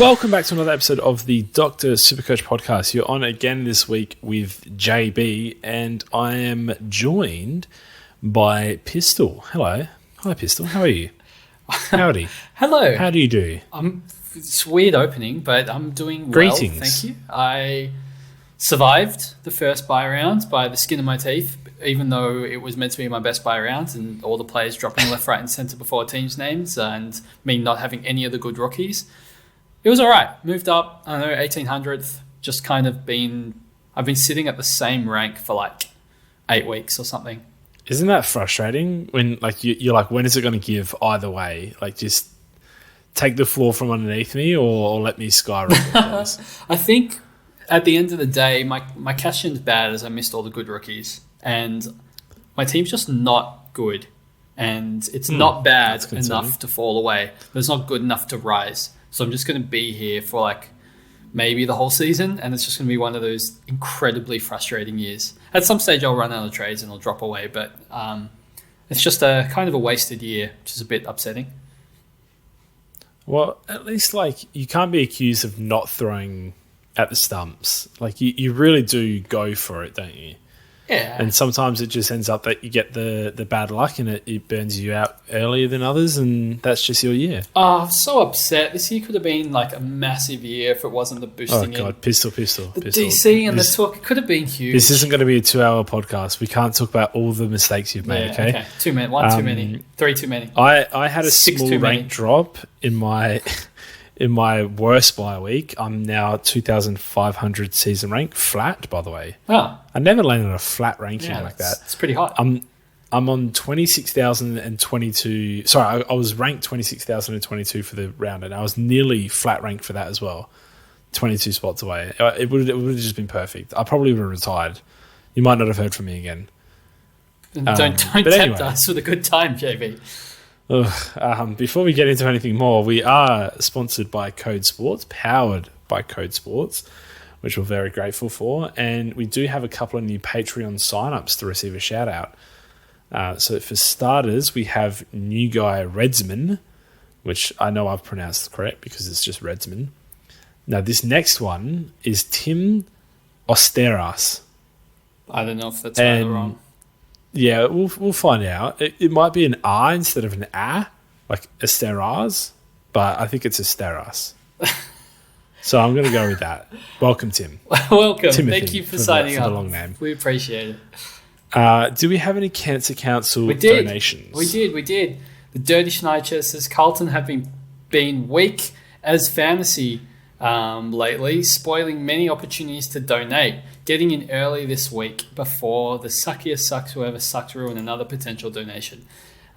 Welcome back to another episode of the Dr. SuperCoach podcast. You're on again this week with JB, and I am joined by Pistol. Hello. Hi, Pistol. How are you? Howdy. Hello. How do you do? It's a weird opening, but I'm doing well. Greetings. Thank you. I survived the first bye round by the skin of my teeth, even though it was meant to be my best bye round, and all the players dropping left, right, and centre before teams' names, and me not having any of the good rookies. It was all right. Moved up, I don't know, 1800th. Just kind of I've been sitting at the same rank for like 8 weeks or something. Isn't that frustrating when you're like, when is it going to give either way? Like, just take the floor from underneath me or let me skyrocket. I think at the end of the day, my cash in's bad as I missed all the good rookies, and my team's just not good, and it's not bad enough to fall away, but it's not good enough to rise. So I'm just going to be here for like maybe the whole season, and it's just going to be one of those incredibly frustrating years. At some stage, I'll run out of trades and I'll drop away, but it's just a kind of a wasted year, which is a bit upsetting. Well, at least you can't be accused of not throwing at the stumps. Like you really do go for it, don't you? Yeah. And sometimes it just ends up that you get the bad luck and it burns you out earlier than others, and that's just your year. Oh, I'm so upset. This year could have been like a massive year if it wasn't the boosting. Oh, God, pistol. The DC and the talk, it could have been huge. This isn't going to be a 2-hour podcast. We can't talk about all the mistakes you've made, okay? Too many. One too many. 3 too many. I had a small rank drop in my worst bye week. I'm now 2,500 season rank, flat, by the way. Oh. I never landed on a flat ranking like that. It's pretty hot. I'm on 26,022. Sorry, I was ranked 26,022 for the round, and I was nearly flat ranked for that as well. 22 spots away. It would have just been perfect. I probably would have retired. You might not have heard from me again. Don't tempt us with a good time, JB. Before we get into anything more, we are sponsored by Code Sports, powered by Code Sports, which we're very grateful for. And we do have a couple of new Patreon signups to receive a shout out. So for starters, we have new guy Redsman, which I know I've pronounced correct because it's just Redsman. Now, this next one is Tim Osteras. I don't know if that's right or wrong. Yeah, we'll find out. It might be an R instead of an A, like Esteras, but I think it's Esteras. So I'm going to go with that. Welcome, Tim. Welcome. Timothy, Thank you for signing up. The long name. We appreciate it. Do we have any Cancer Council donations? We did. The Dirty Schneider says Carlton have been weak as fantasy lately, spoiling many opportunities to donate. Getting in early this week before the suckiest sucks whoever sucks ruin another potential donation.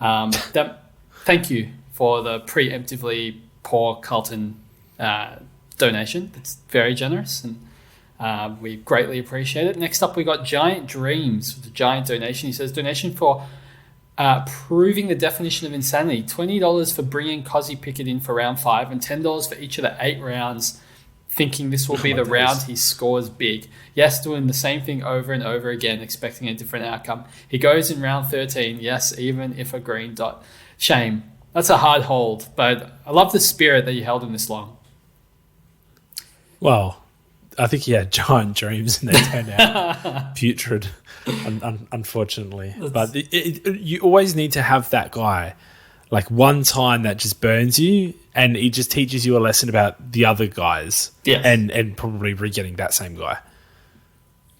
Thank you for the preemptively poor Carlton donation. It's very generous, and we greatly appreciate it. Next up, we got Giant Dreams with a giant donation. He says, donation for proving the definition of insanity. $20 for bringing Cozzy Pickett in for round 5 and $10 for each of the 8 rounds, thinking this will be the round he scores big. Yes, doing the same thing over and over again, expecting a different outcome. He goes in round 13, yes, even if a green dot. Shame. That's a hard hold, but I love the spirit that you held him this long. Well, I think he had giant dreams and they turned out putrid, unfortunately. But you always need to have that guy, like one time that just burns you, and he just teaches you a lesson about the other guys. Yes. And probably re-getting that same guy.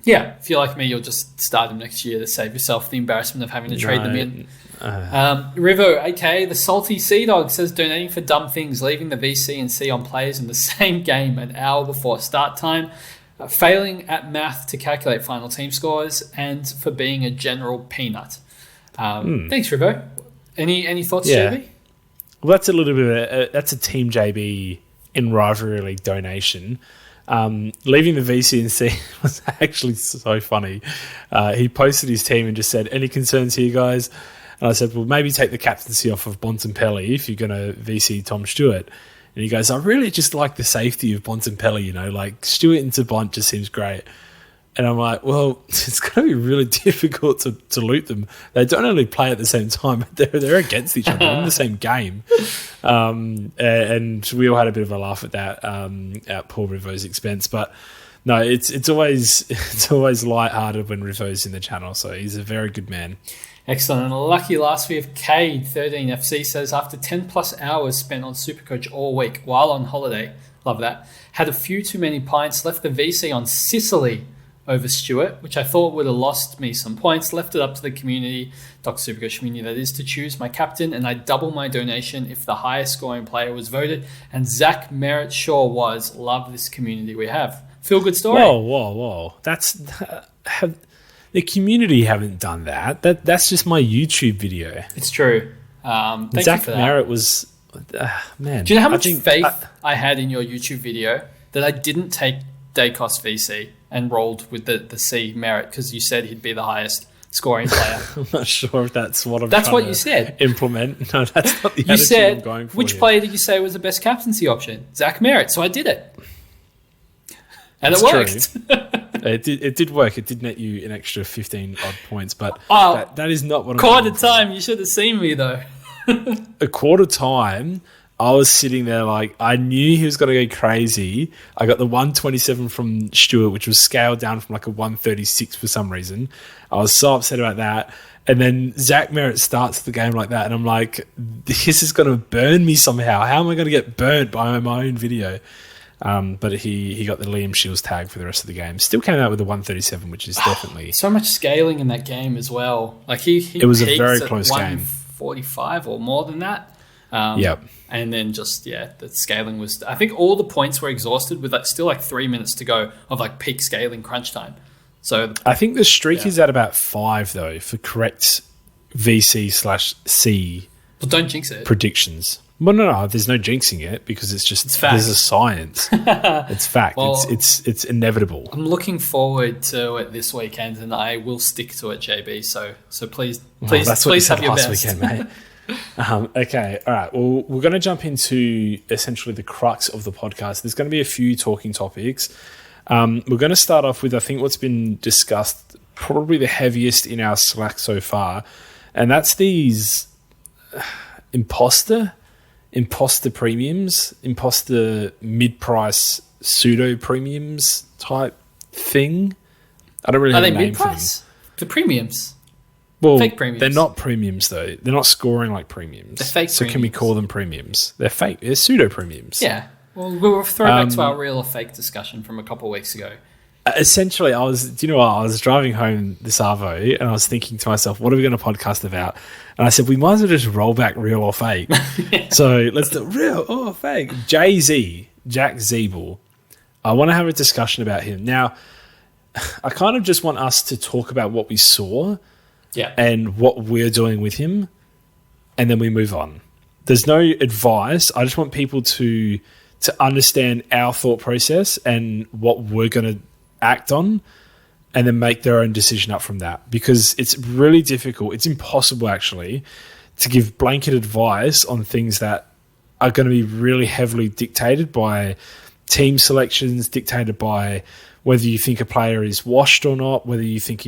Yeah, if you're like me, you'll just start them next year to save yourself the embarrassment of having to trade them in. Rivo, aka the Salty Sea Dog, says donating for dumb things, leaving the VC and C on players in the same game an hour before start time, failing at math to calculate final team scores, and for being a general peanut. Thanks, Rivo. Any thoughts, JB? Well, that's a little bit. That's a Team JB in rivalry league donation. Leaving the VCNC was actually so funny. He posted his team and just said, "Any concerns here, guys?" And I said, "Well, maybe take the captaincy off of Bontempelli if you're going to VC Tom Stewart." And he goes, "I really just like the safety of Bontempelli. Like Stewart into Bont just seems great." And I'm like, well, it's going to be really difficult to loot them. They don't only play at the same time. They're against each other in the same game. And we all had a bit of a laugh at that at poor Rivo's expense. But no, it's always lighthearted when Rivo's in the channel. So he's a very good man. Excellent. And lucky last, we have Cade13FC says, after 10 plus hours spent on SuperCoach all week while on holiday, love that, had a few too many pints, left the VC on Sicily over Stewart, which I thought would have lost me some points, left it up to the community, Dr. SuperCoach community that is, to choose my captain, and I double my donation if the highest scoring player was voted, and Zach Merritt sure was. Love this community we have. Feel good story. Whoa. The community haven't done that. That's just my YouTube video. It's true. Thank you Zach for that. Merritt was, man. Do you know how much faith I had in your YouTube video that I didn't take Dacos VC and rolled with the C Merritt because you said he'd be the highest scoring player? I'm not sure if that's what That's what you said. Implement. No, that's not the You attitude said, I'm going for. which here. player did you say was the best captaincy option? Zach Merritt. So I did it. And It's it worked. true. It did work. It did net you an extra 15 odd points, but that is not what I'm Quarter going for. time. You should have seen me though. A quarter time, I was sitting there like I knew he was going to go crazy. I got the 127 from Stewart, which was scaled down from like a 136 for some reason. I was so upset about that. And then Zach Merritt starts the game like that, and I'm like, this is going to burn me somehow. How am I going to get burnt by my own video? But he got the Liam Shields tag for the rest of the game. Still came out with the 137, which is definitely So much scaling in that game as well. Like he It was a peaked very at close game. 145 or more than that. Yep. And then the scaling was, I think all the points were exhausted with still 3 minutes to go of peak scaling crunch time. So I think the streak is at about 5 though for correct VC/C well, don't jinx it. predictions. Well, no, there's no jinxing it because it's fact. There's a science. It's fact. Well, it's inevitable. I'm looking forward to it this weekend, and I will stick to it, JB. So please That's what you said have your last best. weekend, mate. Okay, all right. Well, we're going to jump into essentially the crux of the podcast. There's going to be a few talking topics. We're going to start off with, I think, what's been discussed, probably the heaviest in our Slack so far, and that's these imposter premiums, imposter mid-price pseudo premiums type thing. I don't really Are have they a name for them. mid-price? The premiums. Well, Fake premiums. they're not premiums though. They're not scoring like premiums. They're fake So can we premiums. call them premiums? They're fake. They're pseudo premiums. Yeah. Well, we'll throw back to our real or fake discussion from a couple of weeks ago. Essentially, I was driving home this Arvo and I was thinking to myself, what are we going to podcast about? And I said, we might as well just roll back real or fake. So let's do real or fake. Jay-Z, Jack Zeeble. I want to have a discussion about him. Now, I kind of just want us to talk about what we saw and what we're doing with him, and then we move on. There's no advice. I just want people to understand our thought process and what we're going to act on, and then make their own decision up from that, because it's really difficult. It's impossible actually to give blanket advice on things that are going to be really heavily dictated by team selections, dictated by whether you think a player is washed or not, whether you think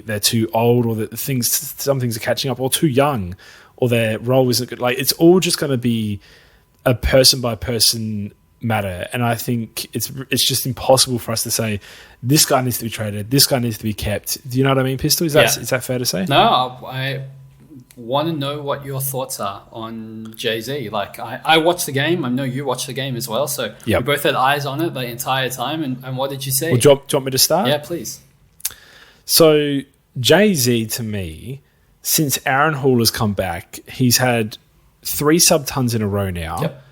they're too old, or that some things are catching up, or too young, or their role isn't good. Like, it's all just going to be a person by person matter, and I think it's just impossible for us to say this guy needs to be traded, this guy needs to be kept. Do you know what I mean, Pistol? Is that fair to say? No, I want to know what your thoughts are on Jay-Z. Like, I watched the game. I know you watched the game as well, so we both had eyes on it the entire time. And what did you see? Well, do you want me to start? Yeah, please. So Jay-Z, to me, since Aaron Hall has come back, he's had 3 sub-tons in a row now. Yep.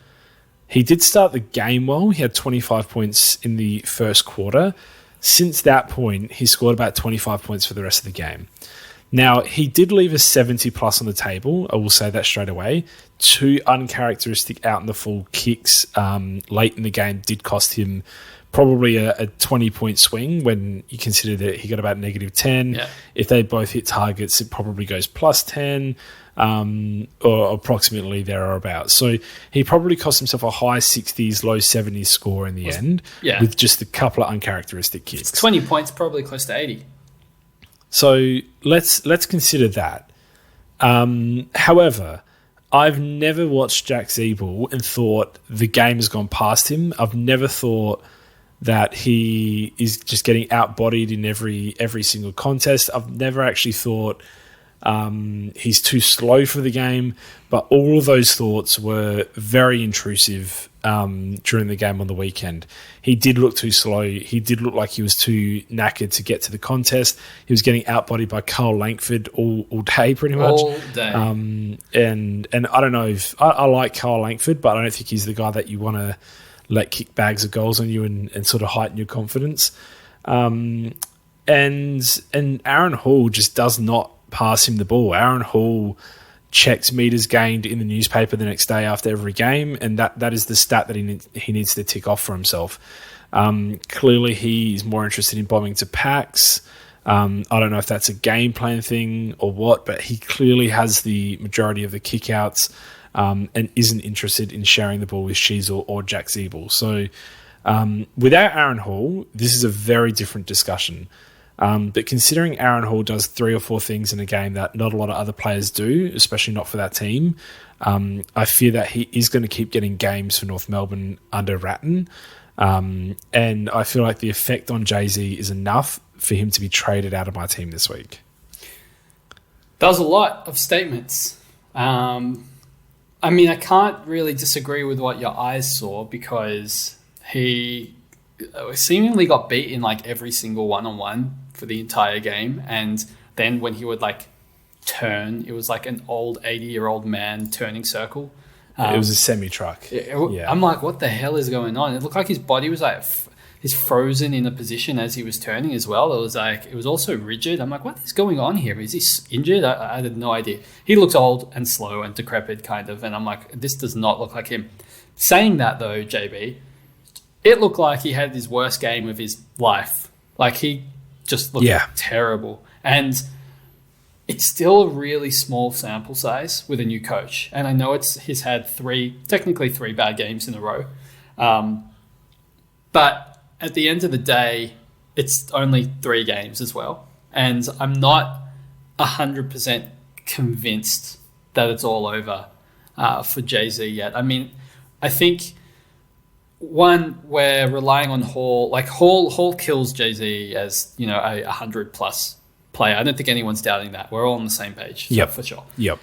He did start the game well. He had 25 points in the first quarter. Since that point, he scored about 25 points for the rest of the game. Now, he did leave a 70-plus on the table. I will say that straight away. 2 uncharacteristic out-in-the-full kicks late in the game did cost him probably a 20-point swing when you consider that he got about -10. Yeah. If they both hit targets, it probably goes +10. or approximately there or about. So he probably cost himself a high 60s, low 70s score in the end, with just a couple of uncharacteristic kicks. 20 points, probably close to 80. So let's consider that. However, I've never watched Jack Zeeble and thought the game has gone past him. I've never thought that he is just getting outbodied in every single contest. I've never actually thought he's too slow for the game, but all of those thoughts were very intrusive during the game on the weekend. He did look too slow. He did look like he was too knackered to get to the contest. He was getting outbodied by Carl Langford all day, pretty much. All day. And I don't know if I like Carl Langford, but I don't think he's the guy that you want to let kick bags of goals on you and sort of heighten your confidence. And Aaron Hall just does not pass him the ball. Aaron Hall checks meters gained in the newspaper the next day after every game, and that is the stat that he needs to tick off for himself. Clearly, he's more interested in bombing to packs. I don't know if that's a game plan thing or what, but he clearly has the majority of the kickouts and isn't interested in sharing the ball with Sheasel or Jack Zeeble. So without Aaron Hall, this is a very different discussion. But considering Aaron Hall does 3 or 4 things in a game that not a lot of other players do, especially not for that team, I fear that he is going to keep getting games for North Melbourne under Ratton. And I feel like the effect on Jay-Z is enough for him to be traded out of my team this week. That was a lot of statements. I mean, I can't really disagree with what your eyes saw, because he seemingly got beat in like every single one-on-one for the entire game. And then when he would like turn, it was like an old 80-year-old man turning circle. It was a semi-truck. Yeah. I'm like, what the hell is going on? It looked like his body was like he's frozen in a position as he was turning as well. It was also rigid. I'm like, what is going on here? Is he injured? I had no idea. He looks old and slow and decrepit kind of. And I'm like, this does not look like him. Saying that though, JB, it looked like he had his worst game of his life. Like he just looked terrible. And it's still a really small sample size with a new coach. And I know he's had technically three bad games in a row. But at the end of the day, it's only 3 games as well. And I'm not 100% convinced that it's all over for Jay-Z yet. I mean, I think, one, we're relying on Hall. Like Hall kills Jay-Z as, a 100+ player. I don't think anyone's doubting that. We're all on the same page. Yep. For sure. Yep.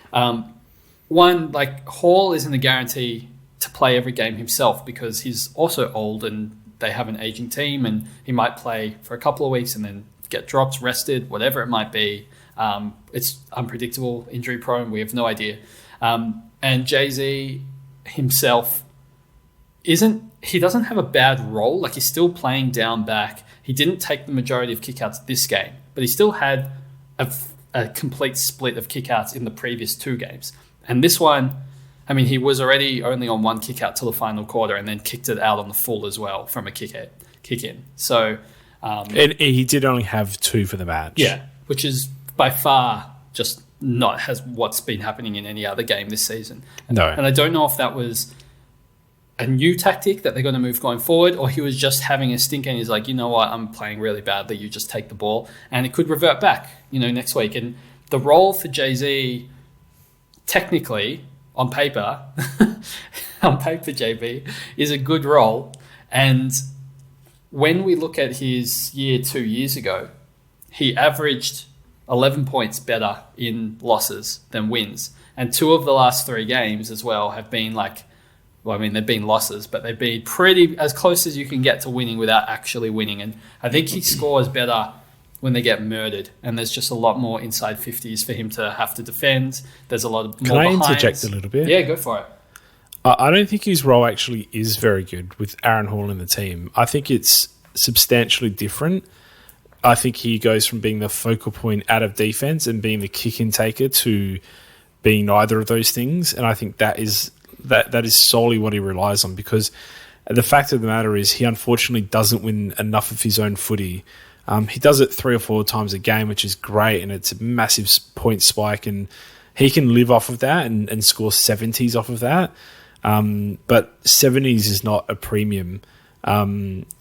One, like Hall isn't a guarantee to play every game himself, because he's also old and they have an aging team, and he might play for a couple of weeks and then get dropped, rested, whatever it might be. It's unpredictable, injury prone. We have no idea. And Jay-Z himself he doesn't have a bad role. Like, he's still playing down back. He didn't take the majority of kickouts this game, but he still had a complete split of kickouts in the previous 2 games. And this one, I mean, he was already only on 1 kick out till the final quarter, and then kicked it out on the full as well from a kick in. So, and he did only have 2 for the match. Yeah, which is by far just not what's been happening in any other game this season. No. And I don't know if that was a new tactic that they're going to move going forward, or he was just having a stink and he's like, you know what, I'm playing really badly, you just take the ball, and it could revert back, next week. And the role for Jay-Z, technically, on paper, JB, is a good role. And when we look at his year 2 years ago, he averaged 11 points better in losses than wins. And 2 of the last 3 games as well have been they've been losses, but they've been pretty as close as you can get to winning without actually winning. And I think he scores better when they get murdered, and there's just a lot more inside 50s for him to have to defend. There's a lot of more behinds. Can I interject a little bit? Yeah, go for it. I don't think his role actually is very good with Aaron Hall in the team. I think it's substantially different. I think he goes from being the focal point out of defense and being the kick intaker to being neither of those things. And I think that is solely what he relies on, because the fact of the matter is he unfortunately doesn't win enough of his own footy. He does it 3 or 4 times a game, which is great, and it's a massive point spike, and he can live off of that and score 70s off of that. But 70s is not a premium.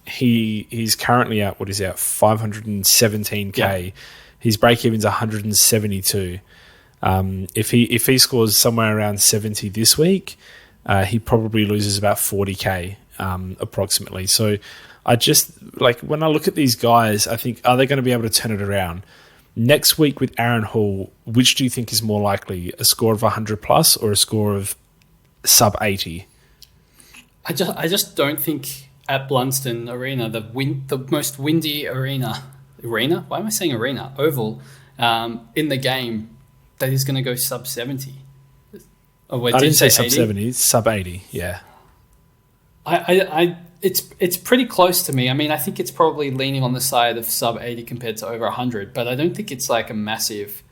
He's currently at, 517K. Yeah. His break-even's 172. If he scores somewhere around 70 this week, he probably loses about 40K approximately. So I just, when I look at these guys, I think, are they going to be able to turn it around? Next week with Aaron Hall, which do you think is more likely, a score of 100 plus or a score of sub 80? I just don't think at Blunston Arena, the most windy arena. Why am I saying arena? Oval in the game, that he's going to go sub 70. I didn't say sub 70, sub 80. Yeah. It's pretty close to me. I mean, I think it's probably leaning on the side of sub 80 compared to over 100, but I don't think it's like it's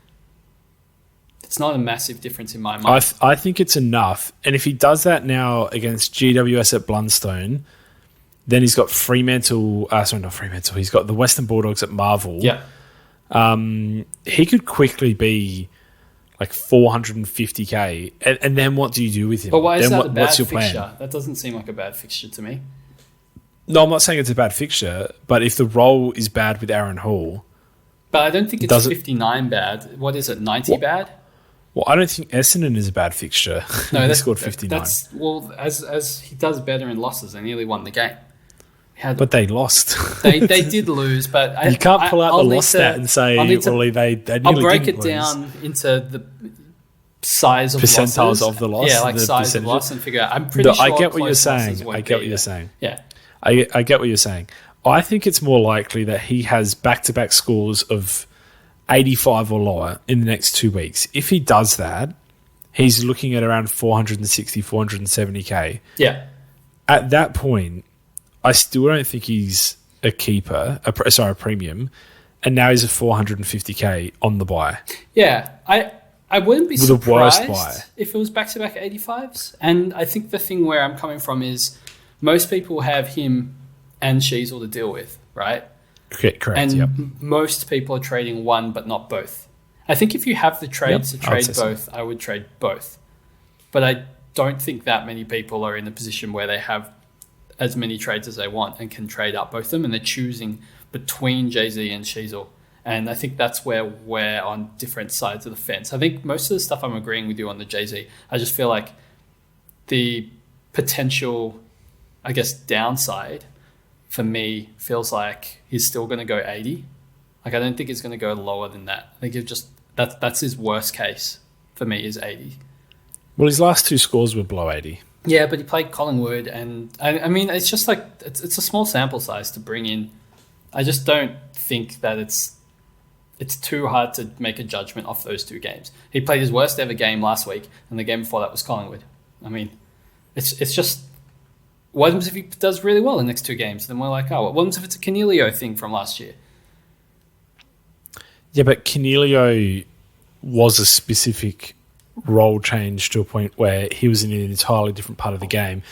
not a massive difference in my mind. I think it's enough. And if he does that now against GWS at Blundstone, then he's got Fremantle. Sorry, not Fremantle. He's got the Western Bulldogs at Marvel. Yeah. He could quickly be like 450K. And then what do you do with him? But why is then that a bad what's your fixture? plan? That doesn't seem like a bad fixture to me. No, I'm not saying it's a bad fixture, but if the role is bad with Aaron Hall... But I don't think it's 59 bad. What is it, 90 bad? Well, I don't think Essendon is a bad fixture. No, he scored 59. As he does better in losses, they nearly won the game. But they lost. They did lose, but you can't pull out the loss stat and say, they nearly I'll break didn't it down into the size of percentiles losses. of the loss. Yeah, like size of loss, and figure out. I'm pretty sure. I get what you're saying. I get what you're saying. Yeah, I get what you're saying. I think it's more likely that he has back-to-back scores of 85 or lower in the next 2 weeks. If he does that, he's looking at around 460, 470K. Yeah. At that point, I still don't think he's a keeper, a premium, and now he's a 450K on the buy. Yeah, I wouldn't be surprised the worst buy if it was back-to-back 85s. And I think the thing where I'm coming from is most people have him and Sheasel to deal with, right? Correct. And most people are trading one, but not both. I think if you have the trades to trade both, I would trade both. But I don't think that many people are in a position where they have as many trades as they want and can trade up both of them, and they're choosing between Jay-Z and Sheasel. And I think that's where we're on different sides of the fence. I think most of the stuff I'm agreeing with you on the Jay-Z. I just feel like the potential, I guess, downside for me feels like he's still going to go 80. Like, I don't think he's going to go lower than that. I think that's his worst case for me is 80. Well, his last two scores were below 80. Yeah, but he played Collingwood, and I mean, it's just like it's a small sample size to bring in. I just don't think that it's too hard to make a judgment off those two games. He played his worst ever game last week, and the game before that was Collingwood. I mean, it's just what happens if he does really well in the next two games? Then we're like, what happens if it's a Canelio thing from last year? Yeah, but Canelio was a specific role change to a point where he was in an entirely different part of the game.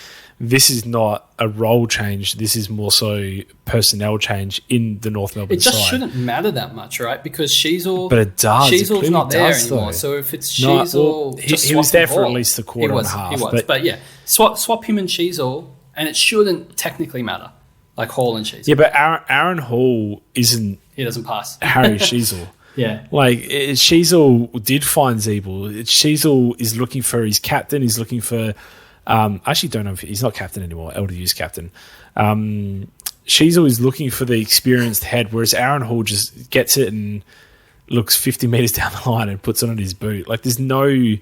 This is not a role change. This is more so personnel change in the North Melbourne side. It just shouldn't matter that much, right? Because Sheasel... But it does. Sheasel's not there anymore. Though. So if it's Sheasel... he was there for at least a quarter and a half. He was. But yeah, swap him and Sheasel, and it shouldn't technically matter. Like Hall and Sheasel. Yeah, but Aaron Hall isn't... He doesn't pass. Harry Sheasel. Yeah. Like, Sheasel did find Zeeble. Sheasel is looking for his captain. He's looking for... I actually don't know if he's not captain anymore. LDU's captain. Sheasel is looking for the experienced head, whereas Aaron Hall just gets it and looks 50 metres down the line and puts it on his boot. Like, there's no... And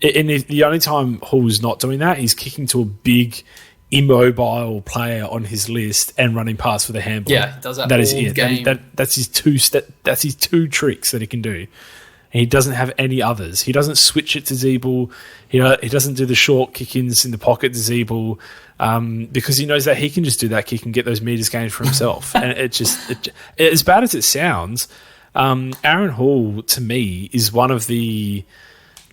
the only time Hall's not doing that, he's kicking to a big, immobile player on his list and running past for the handball. Yeah, he does that That all is it. game. That's his two tricks that he can do. And he doesn't have any others. He doesn't switch it to Zeeble. He doesn't do the short kick-ins in the pocket to Zeeble because he knows that he can just do that kick and get those meters gained for himself. And as bad as it sounds, Aaron Hall, to me, is one of the...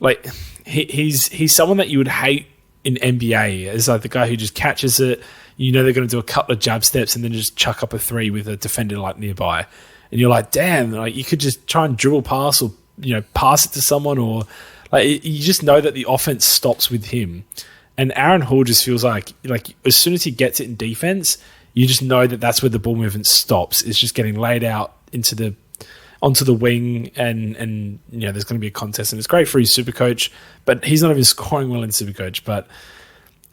Like, he's someone that you would hate in NBA as like the guy who just catches it. You know they're going to do a couple of jab steps and then just chuck up a three with a defender like nearby. And you're like, damn, like you could just try and dribble pass or pass it to someone or You just know that the offense stops with him. And Aaron Hall just feels like as soon as he gets it in defense, you just know that that's where the ball movement stops. It's just getting laid out onto the wing, and there's going to be a contest, and it's great for his SuperCoach, but he's not even scoring well in SuperCoach. But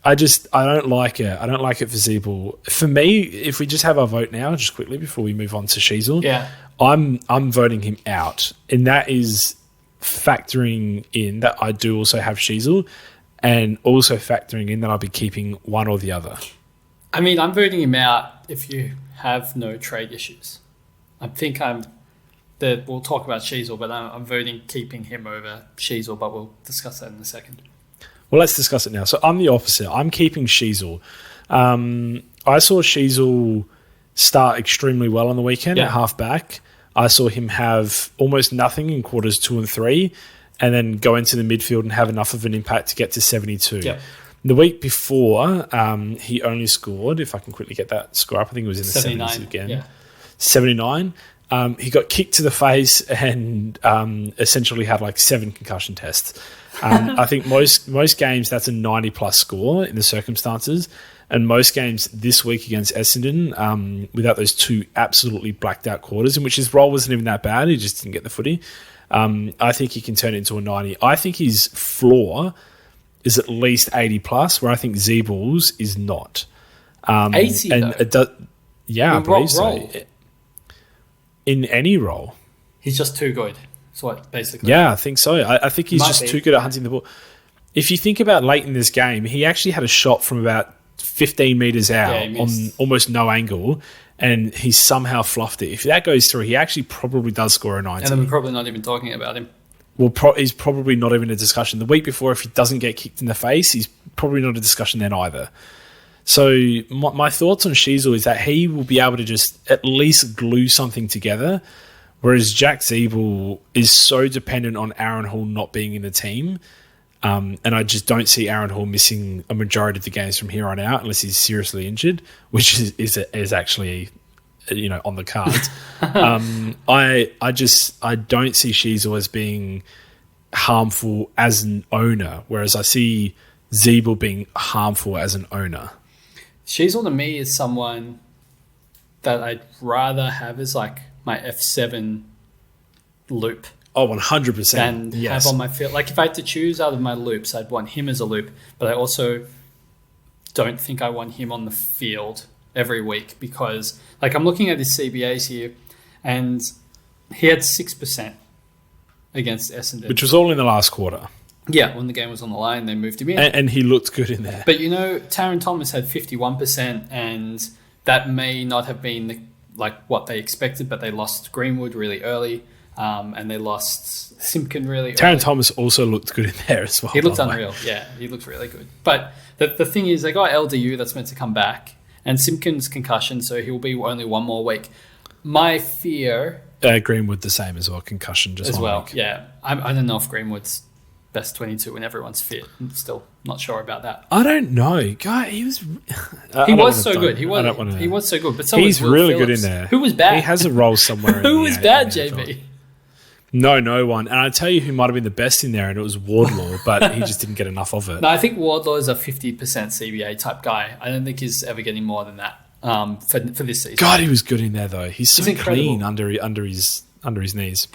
I don't like it. I don't like it for Zeeble. For me, if we just have our vote now, just quickly before we move on to Sheasel, I'm voting him out, and that is factoring in that I do also have Sheasel, and also factoring in that I'll be keeping one or the other. I mean, I'm voting him out if you have no trade issues. I think we'll talk about Sheasel, but I'm voting keeping him over Sheasel, but we'll discuss that in a second. Well, let's discuss it now. So I'm the opposite. I'm keeping Sheasel. I saw Sheasel start extremely well on the weekend at halfback. I saw him have almost nothing in quarters 2 and 3, and then go into the midfield and have enough of an impact to get to 72. Yep. The week before, he only scored, if I can quickly get that score up, I think it was in the 70s again. Yeah. 79. He got kicked to the face and essentially had like 7 concussion tests. I think most games that's a 90-plus score in the circumstances, and most games this week against Essendon without those 2 absolutely blacked-out quarters, in which his role wasn't even that bad. He just didn't get the footy. I think he can turn it into a 90. I think his floor is at least 80-plus, where I think Zeeble's is not. 80, and though? It does, yeah, I believe so. Role? In any role. He's just too good. That's what basically. Yeah, I think so. I think he's just too good at hunting the ball. If you think about late in this game, he actually had a shot from about 15 metres out on almost no angle, and he somehow fluffed it. If that goes through, he actually probably does score a 90. And then we're probably not even talking about him. Well, he's probably not even a discussion. The week before, if he doesn't get kicked in the face, he's probably not a discussion then either. So my thoughts on Sheasel is that he will be able to just at least glue something together, whereas Jack Zeeble is so dependent on Aaron Hall not being in the team. And I just don't see Aaron Hall missing a majority of the games from here on out unless he's seriously injured, which is actually on the cards. I don't see Sheasel as being harmful as an owner, whereas I see Zeeble being harmful as an owner. Sheasel to me is someone that I'd rather have as like my F7 loop. Oh, 100%. Than have on my field. Like if I had to choose out of my loops, I'd want him as a loop, but I also don't think I want him on the field every week because like I'm looking at his CBAs here and he had 6% against Essendon. Which was all in the last quarter. Yeah, when the game was on the line, they moved him in. And he looked good in there. But, Taron Thomas had 51%, and that may not have been what they expected, but they lost Greenwood really early, and they lost Simpkin really early. Taron Thomas also looked good in there as well. He looked unreal. Yeah, he looked really good. But the thing is, they got LDU that's meant to come back, and Simpkin's concussion, so he'll be only one more week. My fear... Greenwood the same as well, concussion just as one well, week. Yeah. I don't know if Greenwood's best 22 when everyone's fit. I'm still not sure about that. I don't know. God, he was... He was so good. He was so good. But he's really Phillips. Good in there. Who was bad? He has a role somewhere. Who was bad, JB? No one. And I tell you who might have been the best in there, and it was Wardlaw, but he just didn't get enough of it. No, I think Wardlaw is a 50% CBA type guy. I don't think he's ever getting more than that for this season. God, he was good in there though. He's so incredible. Clean under his knees.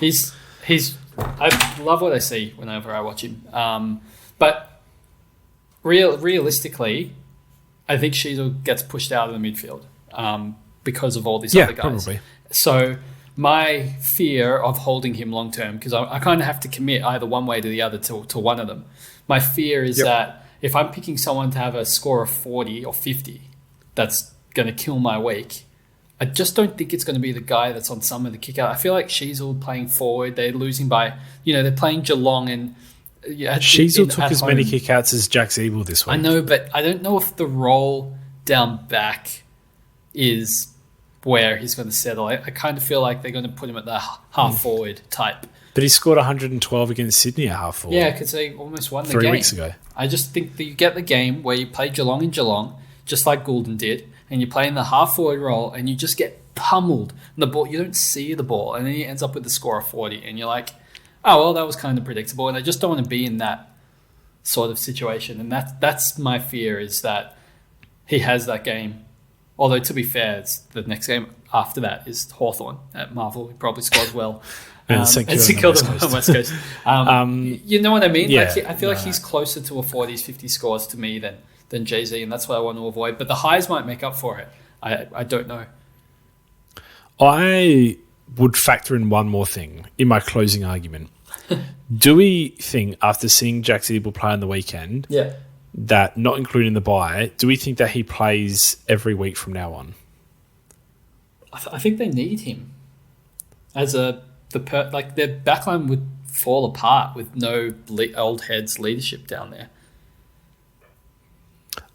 I love what I see whenever I watch him. But realistically, I think Sheasel gets pushed out of the midfield because of all these other guys. Probably. So my fear of holding him long term, because I kind of have to commit either one way to the other to one of them. My fear is that if I'm picking someone to have a score of 40 or 50, that's going to kill my week. I just don't think it's going to be the guy that's on some of the kick out. I feel like Sheasel playing forward, they're losing by, they're playing Geelong and... Sheasel took as many kickouts as Jack Zeeble this week. I know, but I don't know if the role down back is where he's going to settle. I kind of feel like they're going to put him at the half forward type. But he scored 112 against Sydney at half forward. Yeah, because they almost won the game. 3 weeks ago. I just think that you get the game where you play Geelong in Geelong, just like Goulden did, and you play in the half-forward role, and you just get pummeled. And the ball, you don't see the ball, and then he ends up with the score of 40, and you're like, oh, well, that was kind of predictable. And I just don't want to be in that sort of situation. And that's my fear, is that he has that game. Although, to be fair, it's the next game after that is Hawthorn at Marvel. He probably scores well. And secure on the West Coast. You know what I mean? Yeah, I feel like he's closer to a 40s, 50 scores to me than Jay-Z, and that's what I want to avoid. But the highs might make up for it. I don't know. I would factor in one more thing in my closing argument. Do we think, after seeing Jack Zeeble play on the weekend, that, not including the bye, do we think that he plays every week from now on? I think they need him as their backline would fall apart with no old heads leadership down there.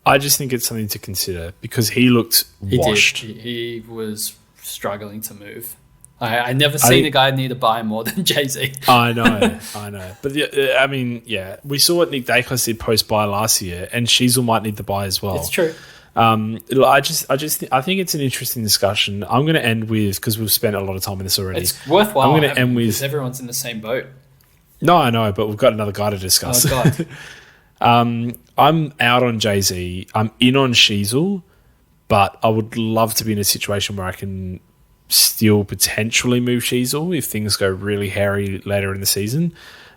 I just think it's something to consider because he looked washed. He was struggling to move. I never seen a guy need a bye more than Jay-Z. I know. But I mean, yeah, we saw what Nick Dacos did post-bye last year, and Sheasel might need the bye as well. It's true. I think it's an interesting discussion. I'm going to end with, because we've spent a lot of time on this already. It's worthwhile. I'm going to end with, because everyone's in the same boat. No, I know, but we've got another guy to discuss. Oh God. I'm out on Jay-Z. I'm in on Sheasel, but I would love to be in a situation where I can still potentially move Sheasel if things go really hairy later in the season.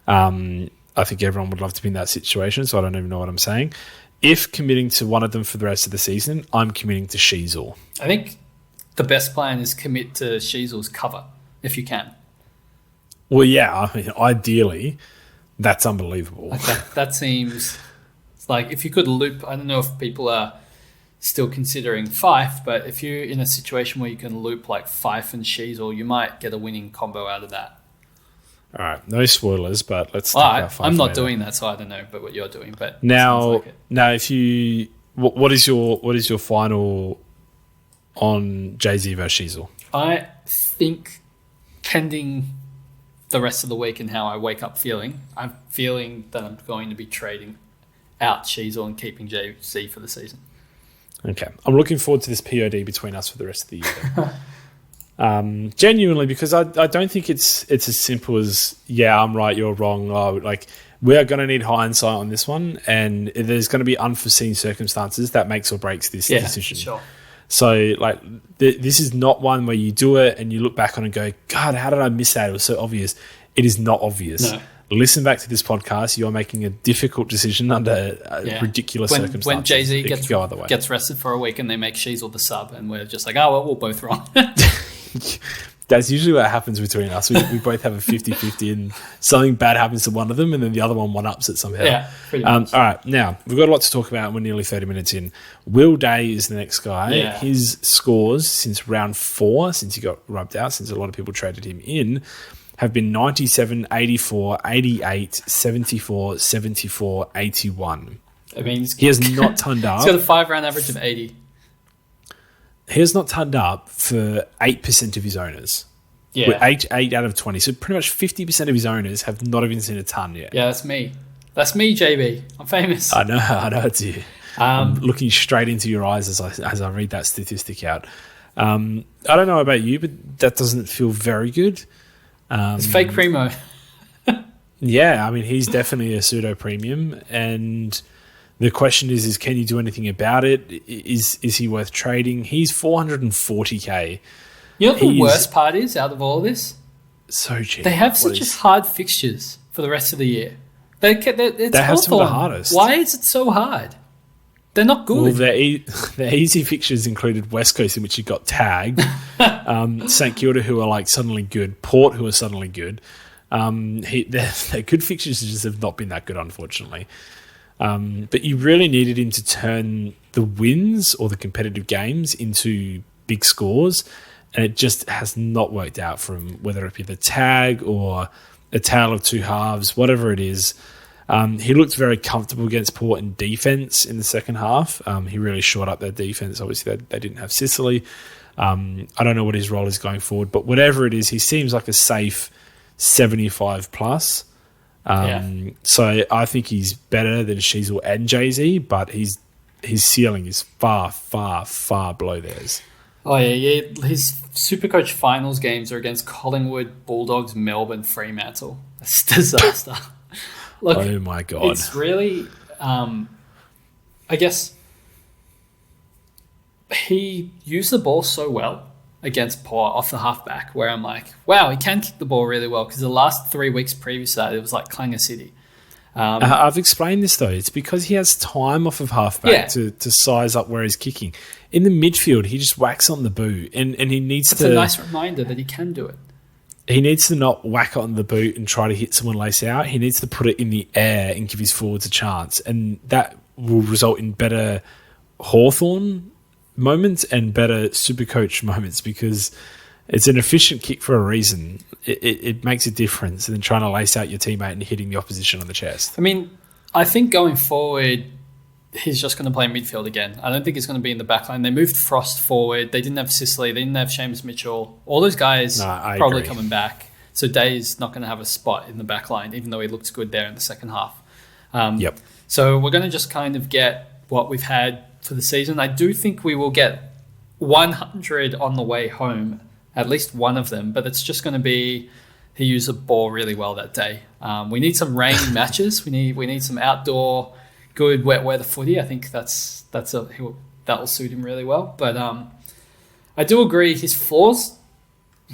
I think everyone would love to be in that situation, so I don't even know what I'm saying. If committing to one of them for the rest of the season, I'm committing to Sheasel. I think the best plan is commit to Sheasel's cover, if you can. Well, yeah, I mean, ideally, that's unbelievable. That seems like, if you could loop, I don't know if people are still considering Fife, but if you're in a situation where you can loop like Fife and Sheasel, you might get a winning combo out of that. All right, no spoilers, but let's talk about Fife. I'm not doing that, so I don't know, but what you're doing. But now, if you, what is your final on Jay-Z versus Sheasel? I think, pending the rest of the week and how I wake up feeling, I'm feeling that I'm going to be trading out Sheasel and keeping Jay-Z for the season. Okay. I'm looking forward to this POD between us for the rest of the year. Genuinely, because I don't think it's as simple as, yeah, I'm right, you're wrong. Like, we are going to need hindsight on this one, and there's going to be unforeseen circumstances that makes or breaks this decision. Sure. So, like, this is not one where you do it and you look back on it and go, God, how did I miss that? It was so obvious. It is not obvious. No. Listen back to this podcast. You are making a difficult decision under ridiculous circumstances. When Jay-Z gets rested for a week and they make Sheasel the sub, and we're just like, oh, well, we're both wrong. That's usually what happens between us. We both have a 50-50 and something bad happens to one of them and then the other one-ups it somehow. Yeah, pretty much. All right, now, we've got a lot to talk about and we're nearly 30 minutes in. Will Day is the next guy. Yeah. His scores since round 4, since he got rubbed out, since a lot of people traded him in, have been 97, 84, 88, 74, 74, 81. I mean, he has not turned up. He's got a 5-round average of 80. He has not turned up for 8% of his owners. Yeah. With 8 out of 20. So pretty much 50% of his owners have not even seen a ton yet. Yeah, that's me. That's me, JB. I'm famous. I know it's you. I'm looking straight into your eyes as I read that statistic out. I don't know about you, but that doesn't feel very good. It's fake primo. Yeah, I mean, he's definitely a pseudo premium, and the question is can you do anything about it? Is he worth trading? He's 440k. You know what the worst part is out of all of this? So cheap. They have such hard fixtures for the rest of the year. They have some of the hardest. Why is it so hard? They're not good. Well, their easy fixtures included West Coast, in which you got tagged, St Kilda, who are like suddenly good, Port, who are suddenly good. Their good fixtures just have not been that good, unfortunately. But you really needed him to turn the wins or the competitive games into big scores, and it just has not worked out for him, whether it be the tag or a tale of two halves, whatever it is. He looked very comfortable against Port in defence in the second half. He really shored up their defence. Obviously, they didn't have Sicily. I don't know what his role is going forward, but whatever it is, he seems like a safe 75 plus. So I think he's better than Sheasel and Jay-Z, but his ceiling is far, far, far below theirs. Oh yeah. His SuperCoach finals games are against Collingwood, Bulldogs, Melbourne, Fremantle. That's a disaster. Look, Oh my God. it's really, I guess, he used the ball so well against Port off the halfback, where I'm like, wow, he can kick the ball really well, because the last 3 weeks previous to that, it was like Clanger City. I've explained this though. It's because he has time off of halfback to size up where he's kicking. In the midfield, he just whacks on the boot, and he needs It's a nice reminder that he can do it. He needs to not whack it on the boot and try to hit someone lace out. He needs to put it in the air and give his forwards a chance, and that will result in better Hawthorn moments and better SuperCoach moments, because it's an efficient kick for a reason. It makes a difference than trying to lace out your teammate and hitting the opposition on the chest. I mean, I think going forward, he's just going to play midfield again. I don't think he's going to be in the back line. They moved Frost forward. They didn't have Sicily. They didn't have Seamus Mitchell. All those guys probably agree. coming back. So Day's not going to have a spot in the back line, even though he looked good there in the second half. Yep. So we're going to just kind of get what we've had for the season. I do think we will get 100 on the way home, at least one of them, but it's just going to be he used the ball really well that day. We need some rainy matches. We need some outdoor, good wet weather footy. I think that'll suit him really well. But I do agree his floor's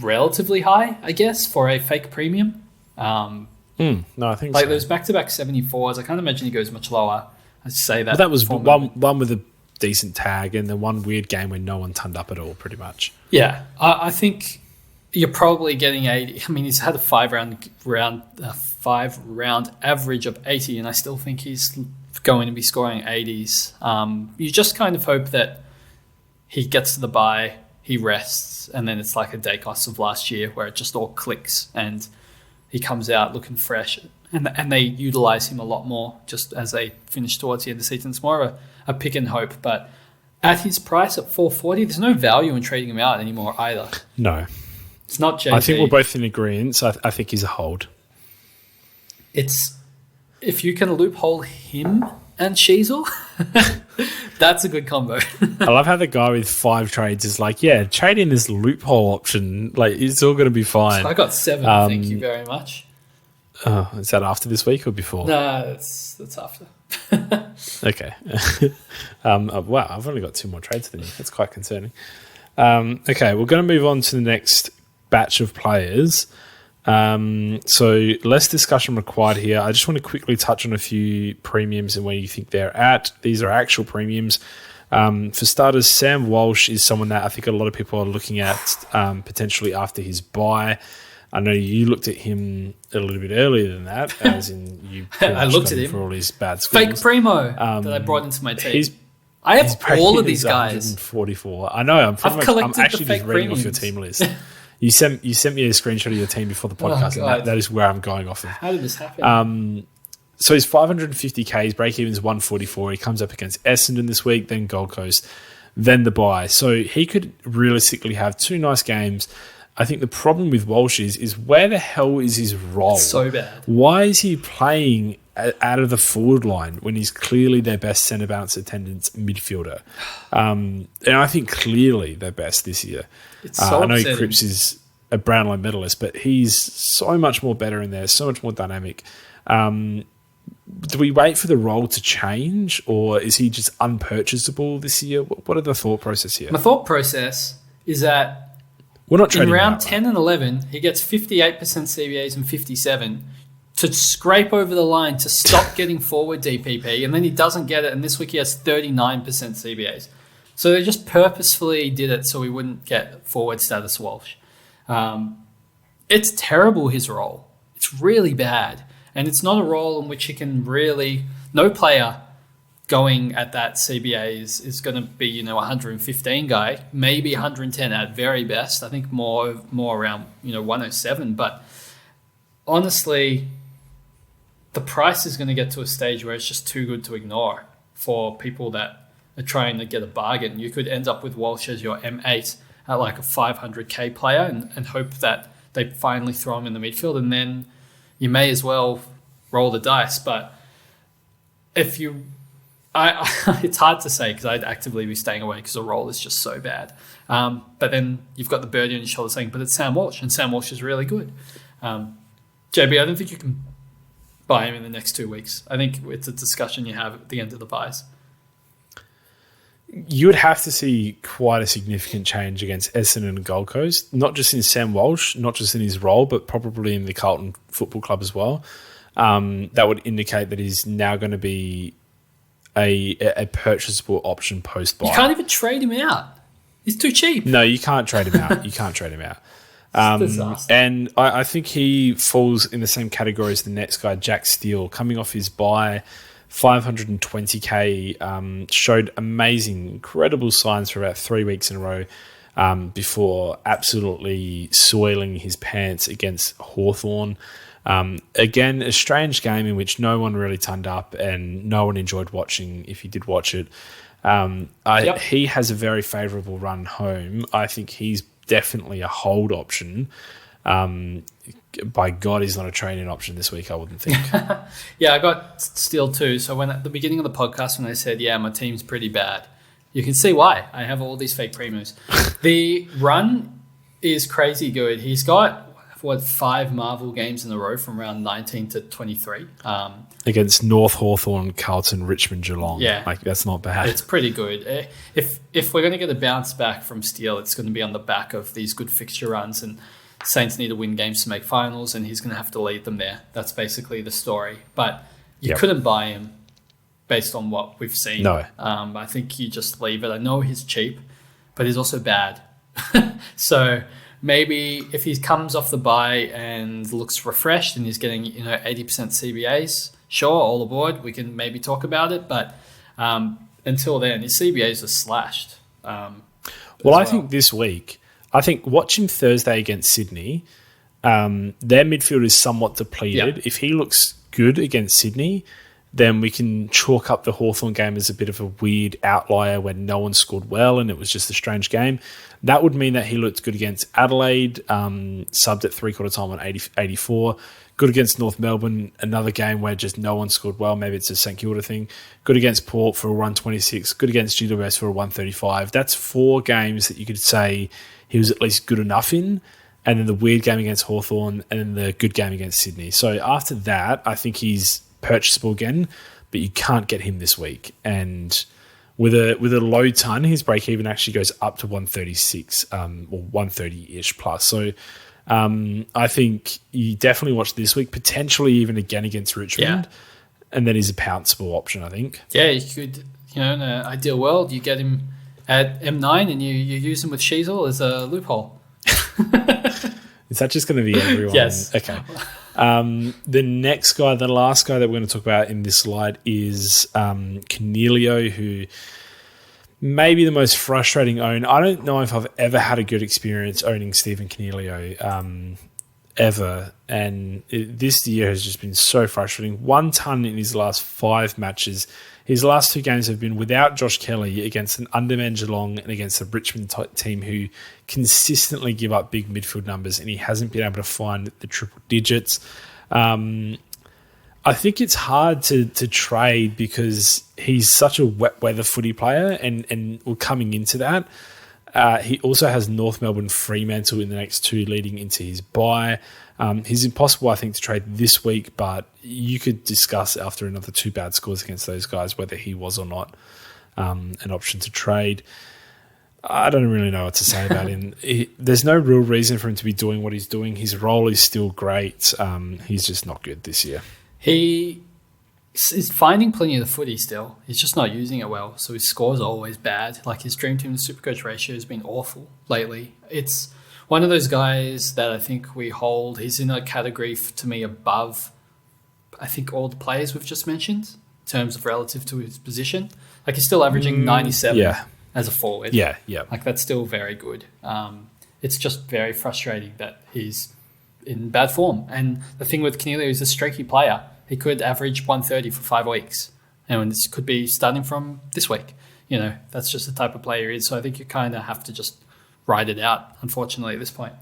relatively high, I guess, for a fake premium. No, I think like so. those back-to-back 74s. I can't imagine he goes much lower. I'd say that. But that was one with a decent tag, and then one weird game where no one turned up at all, pretty much. Yeah, I think you're probably getting 80. I mean, he's had a five round average of 80, and I still think he's going to be scoring 80s. You just kind of hope that he gets to the bye, he rests, and then it's like a Dacos of last year where it just all clicks and he comes out looking fresh, and they utilize him a lot more just as they finish towards the end of the season. It's more of a pick and hope, but at his price at 440, there's no value in trading him out anymore either. No. It's not JB. I think we're both in agreement, so I think he's a hold. It's if you can loophole him and Sheasel, that's a good combo. I love how the guy with 5 trades is like, yeah, trade in this loophole option. Like, it's all going to be fine. I got 7, thank you very much. Is that after this week or before? No, that's after. Okay. Wow, I've only got 2 more trades than you. That's quite concerning. Okay, we're going to move on to the next batch of players. So less discussion required here. I just want to quickly touch on a few premiums and where you think they're at. These are actual premiums. For starters, Sam Walsh is someone that I think a lot of people are looking at potentially after his bye. I know you looked at him a little bit earlier than that, as in you I looked at him for all his bad skills. Fake primo that I brought into my team. I have His all of these premium is guys. 144. I know. I'm actually just reading off your team list. You sent me a screenshot of your team before the podcast, and that is where I'm going off of. How did this happen? So he's 550k. His break even is 144. He comes up against Essendon this week, then Gold Coast, then the bye. So he could realistically have 2 nice games. I think the problem with Walsh is where the hell is his role? It's so bad. Why is he playing out of the forward line when he's clearly their best centre bounce attendance midfielder? And I think clearly their best this year. It's so I know upsetting. Cripps is a Brownlow medalist, but he's so much more better in there, so much more dynamic. Do we wait for the role to change, or is he just unpurchasable this year? What are the thought process here? My thought process is that We're not trading in round him out, 10 and 11, he gets 58% CBAs and 57 to scrape over the line to stop getting forward DPP, and then he doesn't get it, and this week he has 39% CBAs. So they just purposefully did it so he wouldn't get forward status Walsh. It's terrible, his role. It's really bad. And it's not a role in which he can really... No player going at that CBA is going to be, 115 guy, maybe 110 at very best. I think more around, 107. But honestly, the price is going to get to a stage where it's just too good to ignore for people that are trying to get a bargain. You could end up with Walsh as your M8 at like a 500k player and hope that they finally throw him in the midfield, and then you may as well roll the dice. But if you It's hard to say because I'd actively be staying away because the role is just so bad. But then you've got the birdie on your shoulder saying, but it's Sam Walsh, and Sam Walsh is really good. JB, I don't think you can buy him in the next 2 weeks. I think it's a discussion you have at the end of the buys. You would have to see quite a significant change against Essendon and Gold Coast, not just in Sam Walsh, not just in his role, but probably in the Carlton Football Club as well. That would indicate that he's now going to be a purchasable option post-buy. You can't even trade him out. He's too cheap. No, you can't trade him out. You can't trade him out. And I think he falls in the same category as the next guy, Jack Steele, coming off his bye, 520k, showed amazing, incredible signs for about 3 weeks in a row before absolutely soiling his pants against Hawthorn. Again, a strange game in which no one really turned up and no one enjoyed watching if you did watch it. He has a very favourable run home. I think he's definitely a hold option. By God, he's not a training option this week, I wouldn't think. Yeah, I got Steele too. So when at the beginning of the podcast, when I said, yeah, my team's pretty bad, you can see why. I have all these fake premos. The run is crazy good. He's got, 5 Marvel games in a row from round 19 to 23. Against North, Hawthorn, Carlton, Richmond, Geelong. Yeah. Like, that's not bad. It's pretty good. If we're going to get a bounce back from Steele, it's going to be on the back of these good fixture runs, and Saints need to win games to make finals, and he's going to have to lead them there. That's basically the story. But you couldn't buy him based on what we've seen. No. I think you just leave it. I know he's cheap, but he's also bad. So maybe if he comes off the bye and looks refreshed and he's getting 80% CBAs, sure, all aboard. We can maybe talk about it. But until then, his CBAs are slashed. I think this week, watch him Thursday against Sydney. Their midfield is somewhat depleted. Yep. If he looks good against Sydney, then we can chalk up the Hawthorn game as a bit of a weird outlier where no one scored well and it was just a strange game. That would mean that he looked good against Adelaide, subbed at three-quarter time on 84. Good against North Melbourne, another game where just no one scored well. Maybe it's a St Kilda thing. Good against Port for a 126. Good against GWS for a 135. That's 4 games that you could say he was at least good enough in. And then the weird game against Hawthorn and then the good game against Sydney. So after that, I think he's purchasable again, but you can't get him this week. And with a low ton, his break even actually goes up to 136 or 130-ish plus. So I think you definitely watch this week, potentially even again against Richmond, and then he's a pounceable option, I think. Yeah, you could, in an ideal world, you get him at M9 and you use him with Sheasel as a loophole. Is that just going to be everyone? Yes. Okay. The next guy, the last guy that we're going to talk about in this slide is Cornelio, who may be the most frustrating own. I don't know if I've ever had a good experience owning Stephen Cornelio ever. And this year has just been so frustrating. 1 ton in his last 5 matches. His last 2 games have been without Josh Kelly against an undermanned Geelong and against a Richmond team who consistently give up big midfield numbers, and he hasn't been able to find the triple digits. I think it's hard to trade because he's such a wet weather footy player, and we're coming into that. He also has North Melbourne, Fremantle in the next 2 leading into his bye. He's impossible, I think, to trade this week, but you could discuss after another 2 bad scores against those guys whether he was or not an option to trade. I don't really know what to say about him. There's no real reason for him to be doing what he's doing. His role is still great. He's just not good this year. He is finding plenty of the footy still. He's just not using it well, so his scores are always bad. Like his Dream Team to Supercoach ratio has been awful lately. It's one of those guys that I think we hold. He's in a category, to me, above, I think, all the players we've just mentioned in terms of relative to his position. Like he's still averaging 97 as a forward. Yeah. Like that's still very good. It's just very frustrating that he's in bad form. And the thing with Cornelio is a streaky player. He could average 130 for 5 weeks. And this could be starting from this week. That's just the type of player he is. So I think you kind of have to just ride it out, unfortunately, at this point.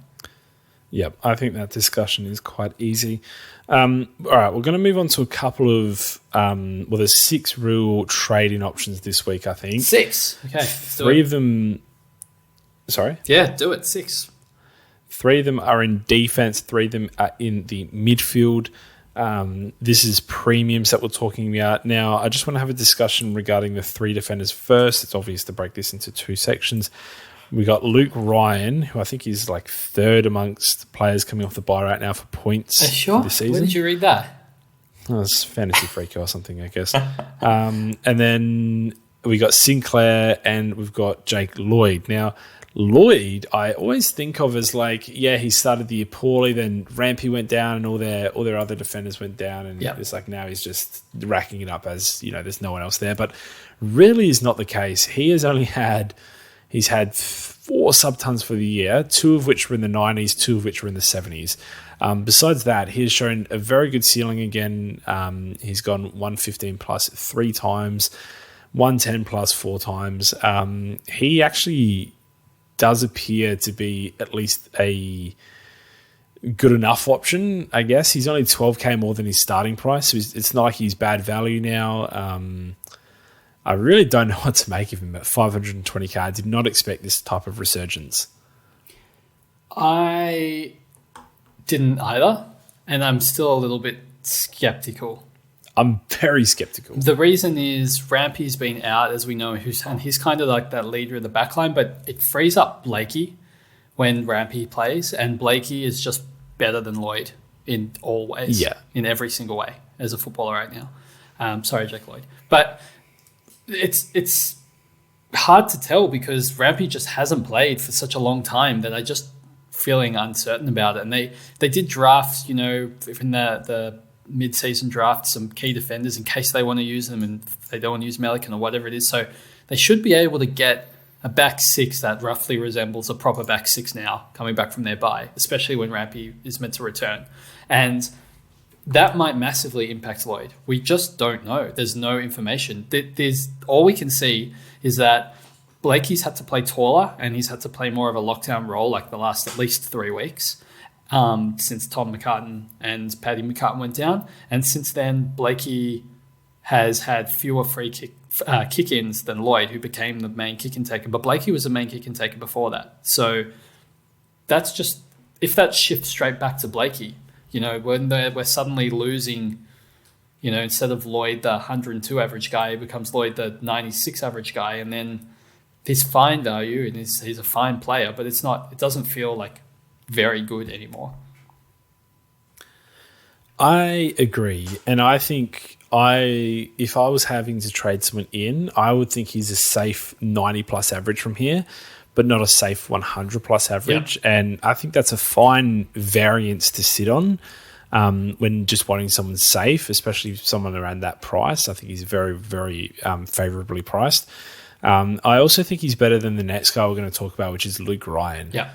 Yep, I think that discussion is quite easy. All right, we're going to move on to a couple of, there's 6 real trading options this week, I think. 6. Okay. Let's do 3 it. of them, sorry? Yeah, do it. 6. 3 of them are in defense, 3 of them are in the midfield. This is premiums that we're talking about. Now, I just want to have a discussion regarding the 3 defenders first. It's obvious to break this into 2 sections. We got Luke Ryan, who I think is like 3rd amongst players coming off the bye right now for points Sure? this season. Where did you read that? Oh, it's Fantasy Freaker or something, I guess. And then we got Sinclair and we've got Jake Lloyd. Now, Lloyd, I always think of as like, yeah, he started the year poorly, then Rampy went down and all their other defenders went down, and it's like now he's just racking it up as, there's no one else there. But really is not the case. He's had 4 sub-tons for the year, 2 of which were in the 90s, 2 of which were in the 70s. Besides that, he has shown a very good ceiling again. He's gone 115 plus 3 times, 110 plus 4 times. He actually does appear to be at least a good enough option, I guess. He's only 12K more than his starting price, so it's not like he's bad value now. I really don't know what to make of him at 520K. I did not expect this type of resurgence. I didn't either, and I'm still a little bit skeptical. I'm very skeptical. The reason is Rampy's been out, as we know, and he's kind of like that leader of the backline, but it frees up Blakey when Rampy plays, and Blakey is just better than Lloyd in all ways, in every single way as a footballer right now. Sorry, Jake Lloyd. But it's hard to tell because Rampy just hasn't played for such a long time that I just feeling uncertain about it. And they did draft, in the mid-season draft, some key defenders in case they want to use them and they don't want to use Melican or whatever it is. So they should be able to get a back 6 that roughly resembles a proper back 6 now, coming back from their bye, especially when Rampy is meant to return. And that might massively impact Lloyd. We just don't know. There's no information. All we can see is that Blakey's had to play taller and he's had to play more of a lockdown role like the last at least 3 weeks since Tom McCartan and Paddy McCartan went down. And since then, Blakey has had fewer free kick-ins than Lloyd, who became the main kick-in taker. But Blakey was the main kick-in taker before that. So that's just, if that shifts straight back to Blakey, when we're suddenly losing, instead of Lloyd, the 102 average guy, it becomes Lloyd, the 96 average guy. And then he's fine value and he's a fine player, but it doesn't feel like very good anymore. I agree. And I think if I was having to trade someone in, I would think he's a safe 90 plus average from here, but not a safe 100 plus average. Yep. And I think that's a fine variance to sit on when just wanting someone safe, especially someone around that price. I think he's very, very favorably priced. I also think he's better than the next guy we're going to talk about, which is Luke Ryan. Yeah.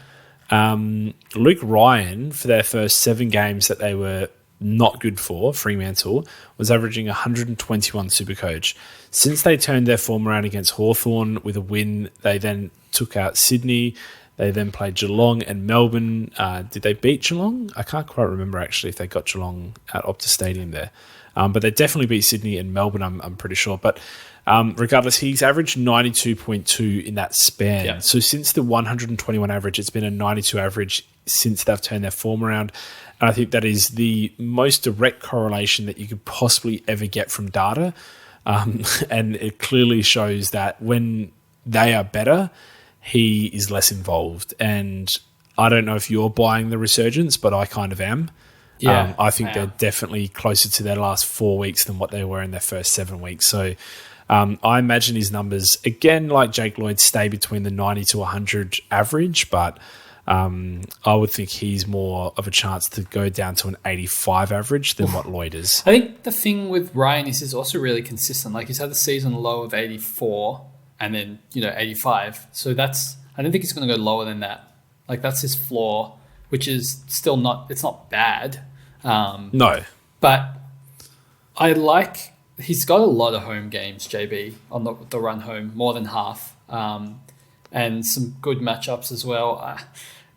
Luke Ryan, for their first 7 games that they were not good for, Fremantle, was averaging 121 Supercoach. Since they turned their form around against Hawthorn with a win, they then took out Sydney. They then played Geelong and Melbourne. Did they beat Geelong? I can't quite remember actually if they got Geelong at Optus Stadium there. But they definitely beat Sydney and Melbourne, I'm pretty sure. But regardless, he's averaged 92.2 in that span. Yeah. So since the 121 average, it's been a 92 average since they've turned their form around. And I think that is the most direct correlation that you could possibly ever get from data. And it clearly shows that when they are better, he is less involved. And I don't know if you're buying the resurgence, but I kind of am. Yeah, I think they're definitely closer to their last 4 weeks than what they were in their first 7 weeks. So I imagine his numbers, again, like Jake Lloyd, stay between the 90 to 100 average, but I would think he's more of a chance to go down to an 85 average than what Lloyd is. I think the thing with Ryan is he's also really consistent. Like he's had a season low of 84 and then, 85. So I don't think he's going to go lower than that. Like that's his floor, which is still it's not bad. No. But he's got a lot of home games, JB, on the run home, more than half. And some good matchups as well.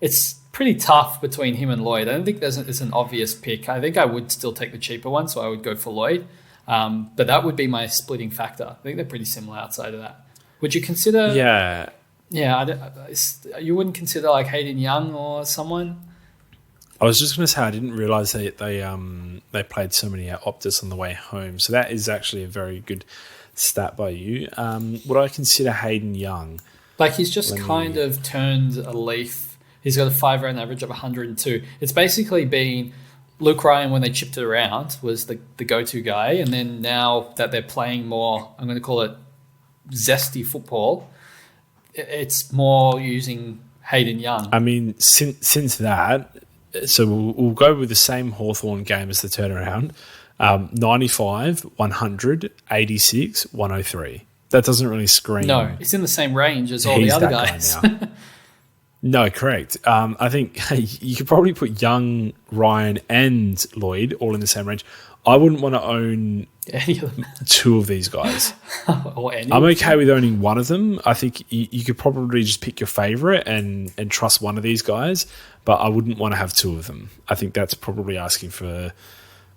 It's pretty tough between him and Lloyd. I don't think it's an obvious pick. I think I would still take the cheaper one, so I would go for Lloyd. But that would be my splitting factor. I think they're pretty similar outside of that. Would you consider? Yeah. You wouldn't consider like Hayden Young or someone? I was just going to say I didn't realise they played so many at Optus on the way home. So that is actually a very good stat by you. Would I consider Hayden Young? Like he's just kind of turned a leaf. He's got a 5-round average of 102. It's basically been Luke Ryan when they chipped it around was the go-to guy. And then now that they're playing more, I'm going to call it zesty football, it's more using Hayden Young. I mean, since that, so we'll go with the same Hawthorn game as the turnaround. 95, 100, 86, 103. That doesn't really scream. No, it's in the same range as all the other guys. Guy now. No, correct. I think you could probably put Young, Ryan, and Lloyd all in the same range. I wouldn't want to own two of these guys. Or any. I'm okay with owning one of them. I think you could probably just pick your favourite and trust one of these guys, but I wouldn't want to have two of them. I think that's probably asking for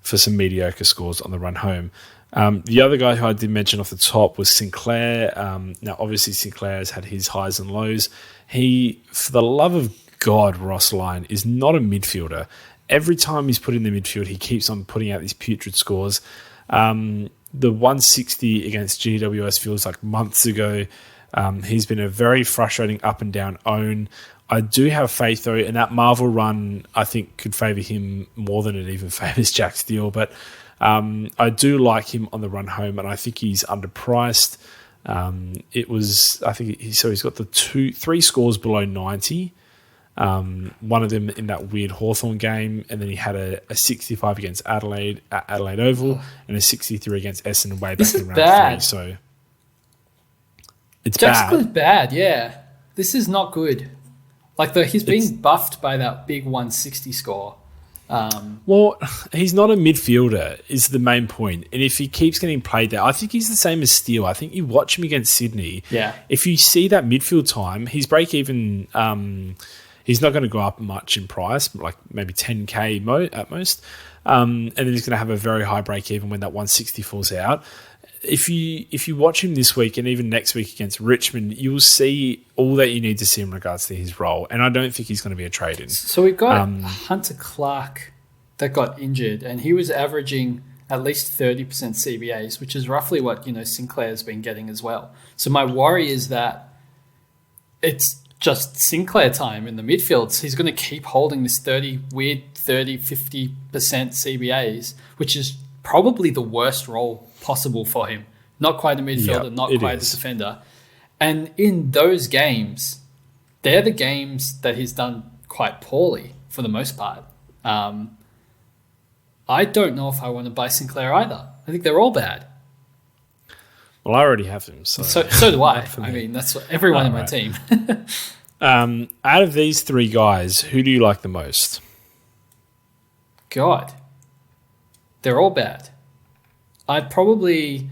some mediocre scores on the run home. The other guy who I did mention off the top was Sinclair. Now, obviously, Sinclair has had his highs and lows. He, for the love of God, Ross Lyon, is not a midfielder. Every time he's put in the midfield, he keeps on putting out these putrid scores. The 160 against GWS feels like months ago. He's been a very frustrating up and down own. I do have faith, though, and that Marvel run, I think, could favour him more than it even favours Jack Steele. But I do like him on the run home, and I think he's underpriced. He's got the 3 scores below 90. One of them in that weird Hawthorn game, and then he had a 65 against Adelaide at Adelaide Oval and a 63 against Essendon way back in round bad. 3. So it's Jack's bad. bad, yeah. This is not good. Like he's being buffed by that big 160 score. Well, he's not a midfielder is the main point. And if he keeps getting played there, I think he's the same as Steele. I think you watch him against Sydney. Yeah. If you see that midfield time, his break even, he's not going to go up much in price, like maybe 10K at most. And then he's going to have a very high break even when that 160 falls out. If you watch him this week and even next week against Richmond, you will see all that you need to see in regards to his role. And I don't think he's going to be a trade-in. So we've got Hunter Clark that got injured, and he was averaging at least 30% CBAs, which is roughly what Sinclair's been getting as well. So my worry is that it's just Sinclair time in the midfield. So he's going to keep holding this 50% CBAs, which is probably the worst role possible for him. Not quite a midfielder, not quite a defender. And in those games, they're the games that he's done quite poorly for the most part. I don't know if I want to buy Sinclair either. I think they're all bad. Well, I already have him. So do I. I mean, that's what everyone in my team. Out of these 3 guys, who do you like the most? God. They're all bad. I probably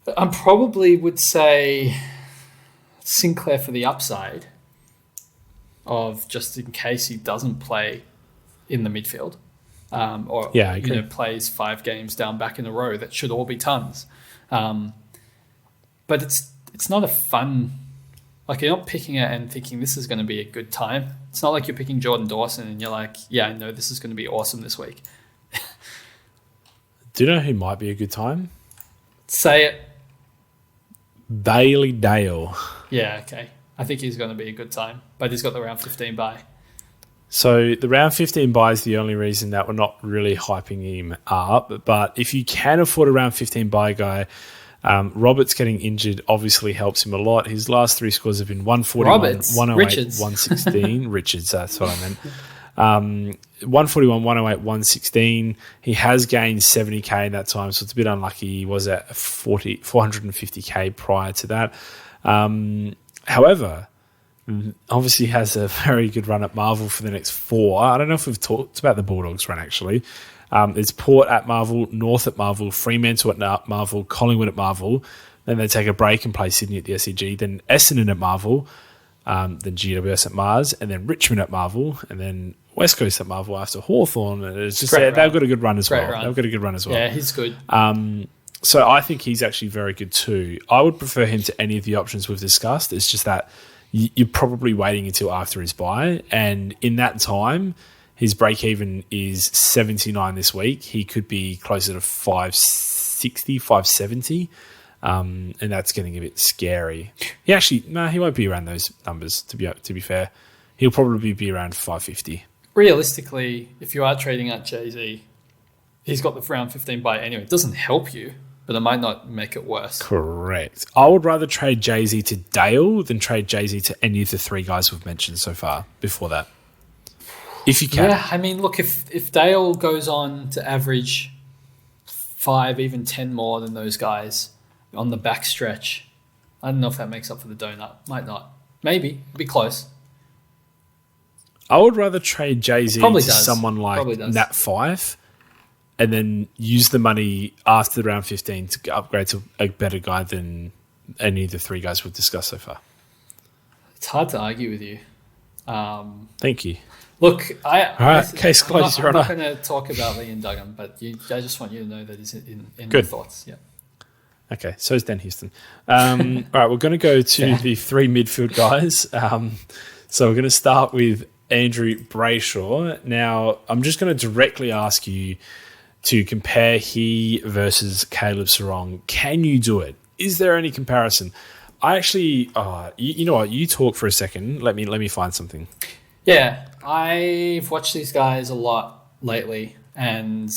would say Sinclair for the upside of just in case he doesn't play in the midfield. Plays 5 games down back in a row. That should all be tons. But it's not a fun... Like, you're not picking it and thinking this is going to be a good time. It's not like you're picking Jordan Dawson and you're like, yeah, I know this is going to be awesome this week. Do you know who might be a good time? Say it. Bailey Dale. Yeah, okay. I think he's going to be a good time, but he's got the round 15 bye. So the round 15 bye is the only reason that we're not really hyping him up. But if you can afford a round 15 bye guy, Roberts getting injured obviously helps him a lot. His last 3 scores have been 141, 108, Richards. 116. Richards, that's what I meant. 141, 108, 116. He has gained 70K in that time, so it's a bit unlucky. He was at 450K prior to that. However, obviously has a very good run at Marvel for the next 4. I don't know if we've talked about the Bulldogs run, actually. It's Port at Marvel, North at Marvel, Fremantle at Marvel, Collingwood at Marvel. Then they take a break and play Sydney at the SCG. Then Essendon at Marvel, then GWS at Mars, and then Richmond at Marvel, and then West Coast at Marvel after Hawthorn. It's just they've got a good run as well. They've got a good run as well. Yeah, he's good. So I think he's actually very good too. I would prefer him to any of the options we've discussed. It's just that you're probably waiting until after his bye, and in that time, his break even is 79 this week. He could be closer to 560, 570, and that's getting a bit scary. He won't be around those numbers. To be fair, he'll probably be around 550. Realistically, if you are trading at Jay-Z, he's got the round 15 bye anyway. It doesn't help you, but it might not make it worse. Correct. I would rather trade Jay-Z to Dale than trade Jay-Z to any of the three guys we've mentioned so far before that. If you can. Yeah, I mean, look, if Dale goes on to average 5, even 10 more than those guys on the back stretch, I don't know if that makes up for the donut. Might not. Maybe. It'd be close. I would rather trade Jay-Z Probably to does. someone like Nat 5 and then use the money after the round 15 to upgrade to a better guy than any of the three guys we've discussed so far. It's hard to argue with you. Thank you. Look, case closed, Your I'm Honour. not going to talk about Liam Duggan, but I just want you to know that he's in Good. your thoughts. Yeah. Okay, so is Dan Houston. All right, we're going to go to the three midfield guys. So we're going to start with Andrew Brayshaw. Now, I'm just going to directly ask you to compare he versus Caleb Sarong. Can you do it? Is there any comparison? I actually, you know what? You talk for a second. Let me find something. Yeah, I've watched these guys a lot lately, and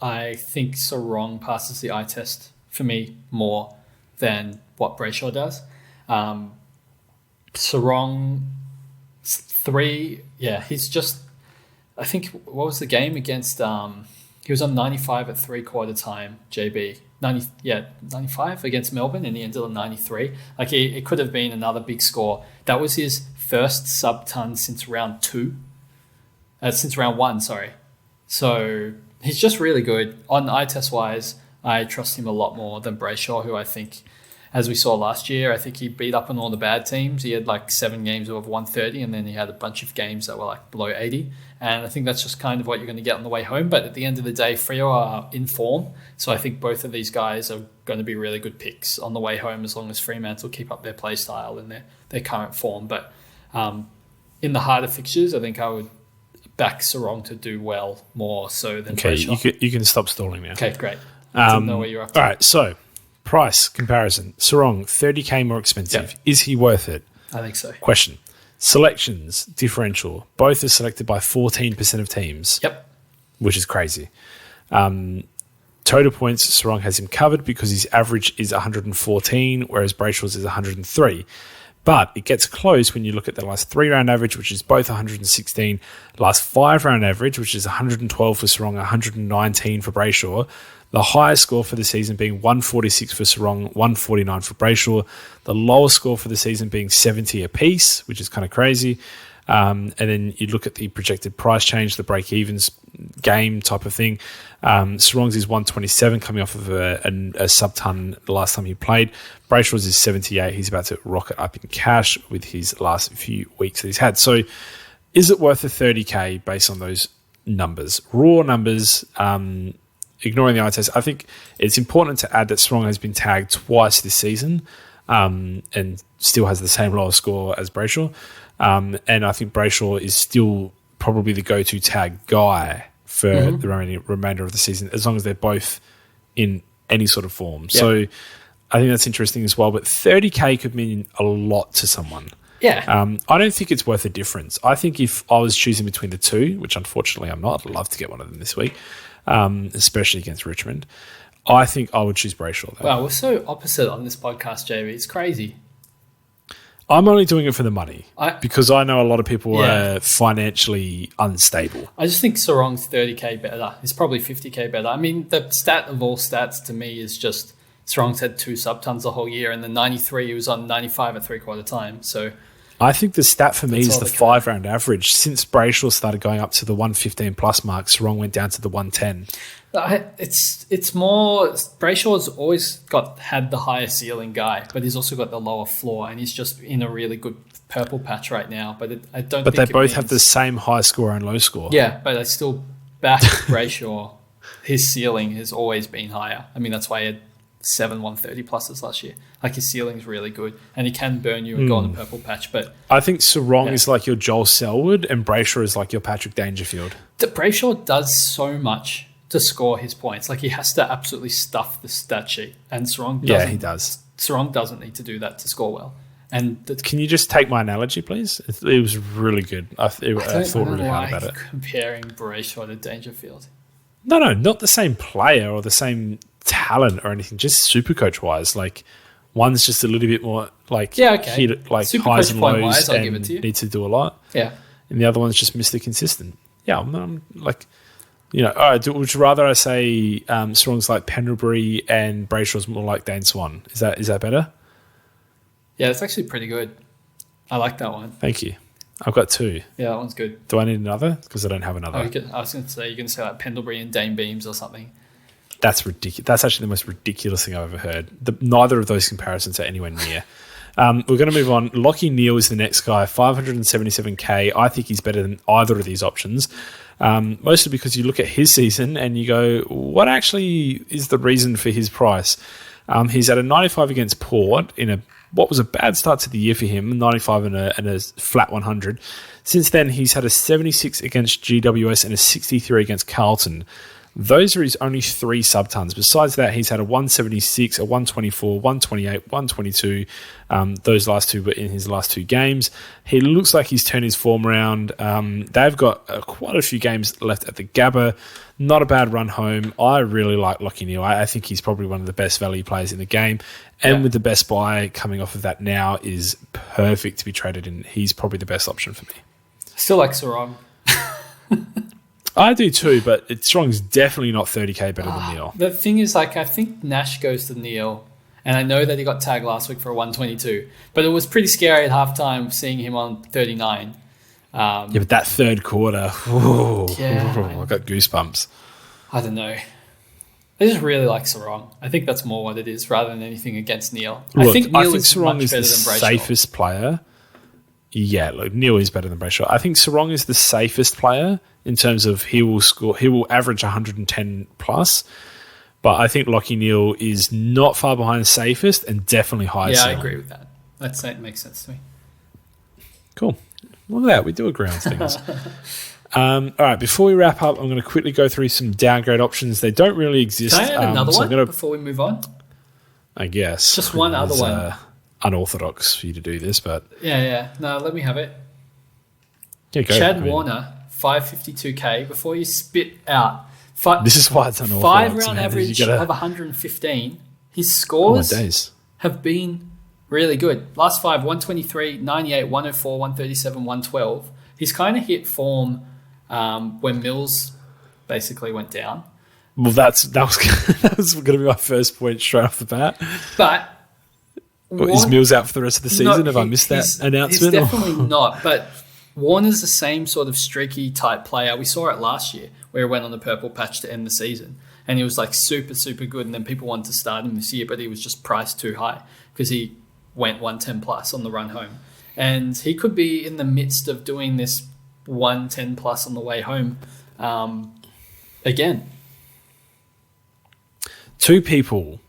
I think Sarong passes the eye test for me more than what Brayshaw does. Sarong 3, he's just, I think, what was the game against, he was on 95 at 3/4 time, JB. 95 against Melbourne, and he ended on 93. Like, it could have been another big score. That was his first sub-ton since round 1, sorry. So he's just really good. On eye test wise, I trust him a lot more than Brayshaw, who I think, as we saw last year, I think he beat up on all the bad teams. He had like 7 games of 130, and then he had a bunch of games that were like below 80. And I think that's just kind of what you're going to get on the way home. But at the end of the day, Freo are in form. So I think both of these guys are going to be really good picks on the way home, as long as Fremantle keep up their play style and their current form. But in the harder fixtures, I think I would back Sarong to do well more so than Brayshaw. You can stop stalling now. Okay, great. I didn't know what you're up to. All right, so price comparison. Sarong, 30K more expensive. Yep. Is he worth it? I think so. Question. Selections, differential. Both are selected by 14% of teams. Yep. Which is crazy. Total points, Sarong has him covered because his average is 114, whereas Brayshaw's is 103. But it gets close when you look at the last 3-round average, which is both 116. Last 5-round average, which is 112 for Sarong, 119 for Brayshaw. The highest score for the season being 146 for Sarong, 149 for Brayshaw. The lowest score for the season being 70 apiece, which is kind of crazy. And then you look at the projected price change, the break-evens game type of thing. Sarong's is 127 coming off of a sub-ton the last time he played. Brayshaw's is 78. He's about to rocket up in cash with his last few weeks that he's had. So is it worth the 30K based on those numbers? Raw numbers, ignoring the eye test. I think it's important to add that Sarong has been tagged twice this season and still has the same lower score as Brayshaw. And I think Brayshaw is still probably the go-to tag guy for the remainder of the season, as long as they're both in any sort of form. Yep. So I think that's interesting as well. But 30K could mean a lot to someone. Yeah. I don't think it's worth a difference. I think if I was choosing between the two, which unfortunately I'm not, I'd love to get one of them this week, especially against Richmond, I think I would choose Brayshaw. Wow, we're so opposite on this podcast, JB. It's crazy. I'm only doing it for the money because I know a lot of people are financially unstable. I just think Sarong's 30K better. It's probably 50K better. I mean, the stat of all stats to me is just Sarong's had 2 sub-tons the whole year, and the 93, he was on 95 at 3/4 time. So I think the stat for me That's is all the they can. 5-round average. Since Brayshaw started going up to the 115 plus mark, Sarong went down to the 110. It's more Brayshaw's always had the higher ceiling guy, but he's also got the lower floor, and he's just in a really good purple patch right now. But I don't. But think they both have the same high score and low score. Yeah, but I still back Brayshaw. His ceiling has always been higher. I mean, that's why he had 7 130 pluses last year. Like, his ceiling's really good, and he can burn you and go on the purple patch. But I think Sarong is like your Joel Selwood, and Brayshaw is like your Patrick Dangerfield. Brayshaw does so much to score his points. Like, he has to absolutely stuff the stat sheet, and Sarong doesn't. Yeah, he does. Sarong doesn't need to do that to score well. And can you just take my analogy, please? It was really good. I thought really hard about it. Comparing Brayshaw to Dangerfield. No, not the same player or the same talent or anything. Just SuperCoach wise, like one's just a little bit more like hit, like highs and lows I'll give it to you. and needs to do a lot. Yeah, and the other one's just Mr. Consistent. Yeah, I'm like, all right. Would you rather I say Sarong's like Pendlebury and Brayshaw's more like Dane Swan? Is that better? Yeah, it's actually pretty good. I like that one. Thank you. I've got 2. Yeah, that one's good. Do I need another? Because I don't have another. I was going to say, you're going to say like Pendlebury and Dane Beams or something. That's ridiculous. That's actually the most ridiculous thing I've ever heard. Neither of those comparisons are anywhere near. We're going to move on. Lachie Neale is the next guy, 577K. I think he's better than either of these options, mostly because you look at his season and you go, what actually is the reason for his price? He's at a 95 against Port in what was a bad start to the year for him, 95 and a flat 100. Since then, he's had a 76 against GWS and a 63 against Carlton. Those are his only 3 subtons. Besides that, he's had a 176, a 124, 128, 122. Those last 2 were in his last 2 games. He looks like he's turned his form around. They've got quite a few games left at the Gabba. Not a bad run home. I really like Lachie Neale. I think he's probably one of the best value players in the game. And with the best buy coming off of that now is perfect to be traded in. He's probably the best option for me. Still like Sarong. I do too, but Strong's definitely not 30k better than Neale. The thing is, like, I think Nash goes to Neale, and I know that he got tagged last week for a 122, but it was pretty scary at halftime seeing him on 39. But that third quarter, I got goosebumps. I don't know. I just really like Sarong. I think that's more what it is rather than anything against Neale. Look, I think Neale is Sarong much is better the than Brayshaw. safest player. Yeah, look, Neale is better than Brayshaw. I think Sarong is the safest player in terms of he will average 110 plus. But I think Lachie Neale is not far behind safest and definitely highest. Yeah, I agree with that. That makes sense to me. Cool. Look at that. We do agree on things. All right, before we wrap up, I'm going to quickly go through some downgrade options. They don't really exist. Can I add another one before we move on? I guess. Just one other one. Unorthodox for you to do this, but... Yeah. No, let me have it. Yeah, go. Chad Warner, 552K. Before you spit out... this is why it's unorthodox. 5-round average of 115. His scores have been really good. Last 5, 123, 98, 104, 137, 112. He's kind of hit form when Mills basically went down. Well, that was going to be my first point straight off the bat. But... is Mills out for the rest of the season? Have I missed that announcement? He's definitely not. But Warner's the same sort of streaky type player. We saw it last year where he went on the purple patch to end the season. And he was like super, super good. And then people wanted to start him this year, but he was just priced too high because he went 110 plus on the run home. And he could be in the midst of doing this 110 plus on the way home again. 2 people...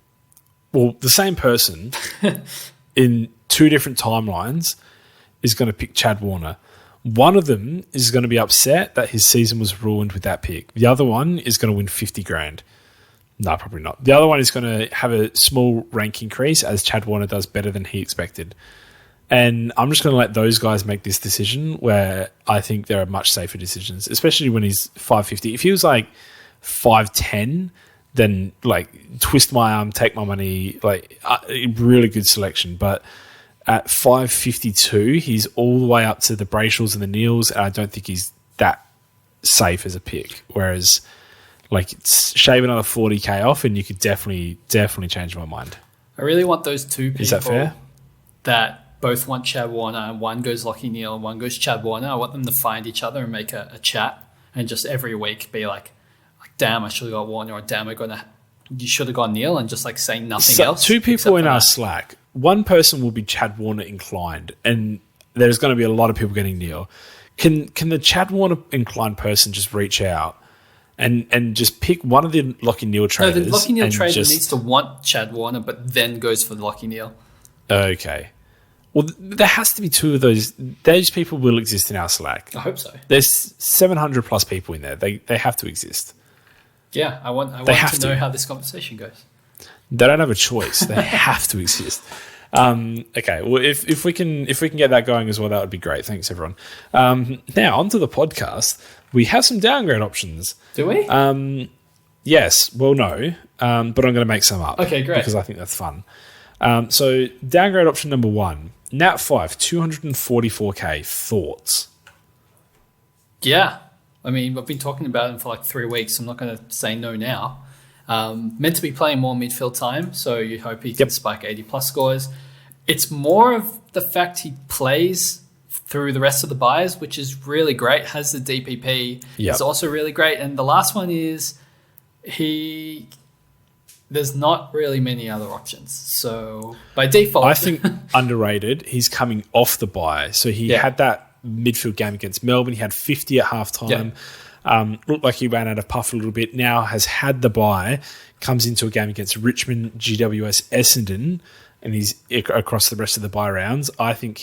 Well, the same person in 2 different timelines is going to pick Chad Warner. One of them is going to be upset that his season was ruined with that pick. The other one is going to win 50 grand. No, probably not. The other one is going to have a small rank increase as Chad Warner does better than he expected. And I'm just going to let those guys make this decision where I think there are much safer decisions, especially when he's 550. If he was like 510... then like twist my arm, take my money, like really good selection. But at 552, he's all the way up to the Brayshaws and the Neals, and I don't think he's that safe as a pick. Whereas like shave another 40k off and you could definitely change my mind. I really want those 2 people. Is that fair? That both want Chad Warner and one goes Lockie Neal and one goes Chad Warner. I want them to find each other and make a chat and just every week be like damn, I should have got Warner, or damn, you should have gone Neal, and just like saying nothing else. Two people in our Slack. One person will be Chad Warner inclined, and there's going to be a lot of people getting Neal. Can the Chad Warner inclined person just reach out and just pick one of the Lockie Neal traders? No, the Lockie Neal trader needs to want Chad Warner, but then goes for the Lockie Neal. Okay. Well, there has to be two of those. Those people will exist in our Slack. I hope so. There's 700 plus people in there. They have to exist. Yeah, I want to know how this conversation goes. They don't have a choice. They have to exist. Okay, well, if we can get that going as well, that would be great. Thanks, everyone. Now, onto the podcast. We have some downgrade options. Do we? Yes. Well, no. But I'm going to make some up. Okay, great. Because I think that's fun. So, downgrade option number 1. Nat 5, 244k. Thoughts? Yeah. I mean, I've been talking about him for like 3 weeks. I'm not going to say no now. Meant to be playing more midfield time, so you hope he can spike 80-plus scores. It's more of the fact he plays through the rest of the buys, which is really great. Has the DPP. It's also really great. And the last one is there's not really many other options. So by default, I think underrated. He's coming off the buy, so he had that midfield game against Melbourne. He had 50 at halftime. Looked like he ran out of puff a little bit. Now has had the bye. Comes into a game against Richmond, GWS, Essendon, and he's across the rest of the bye rounds. I think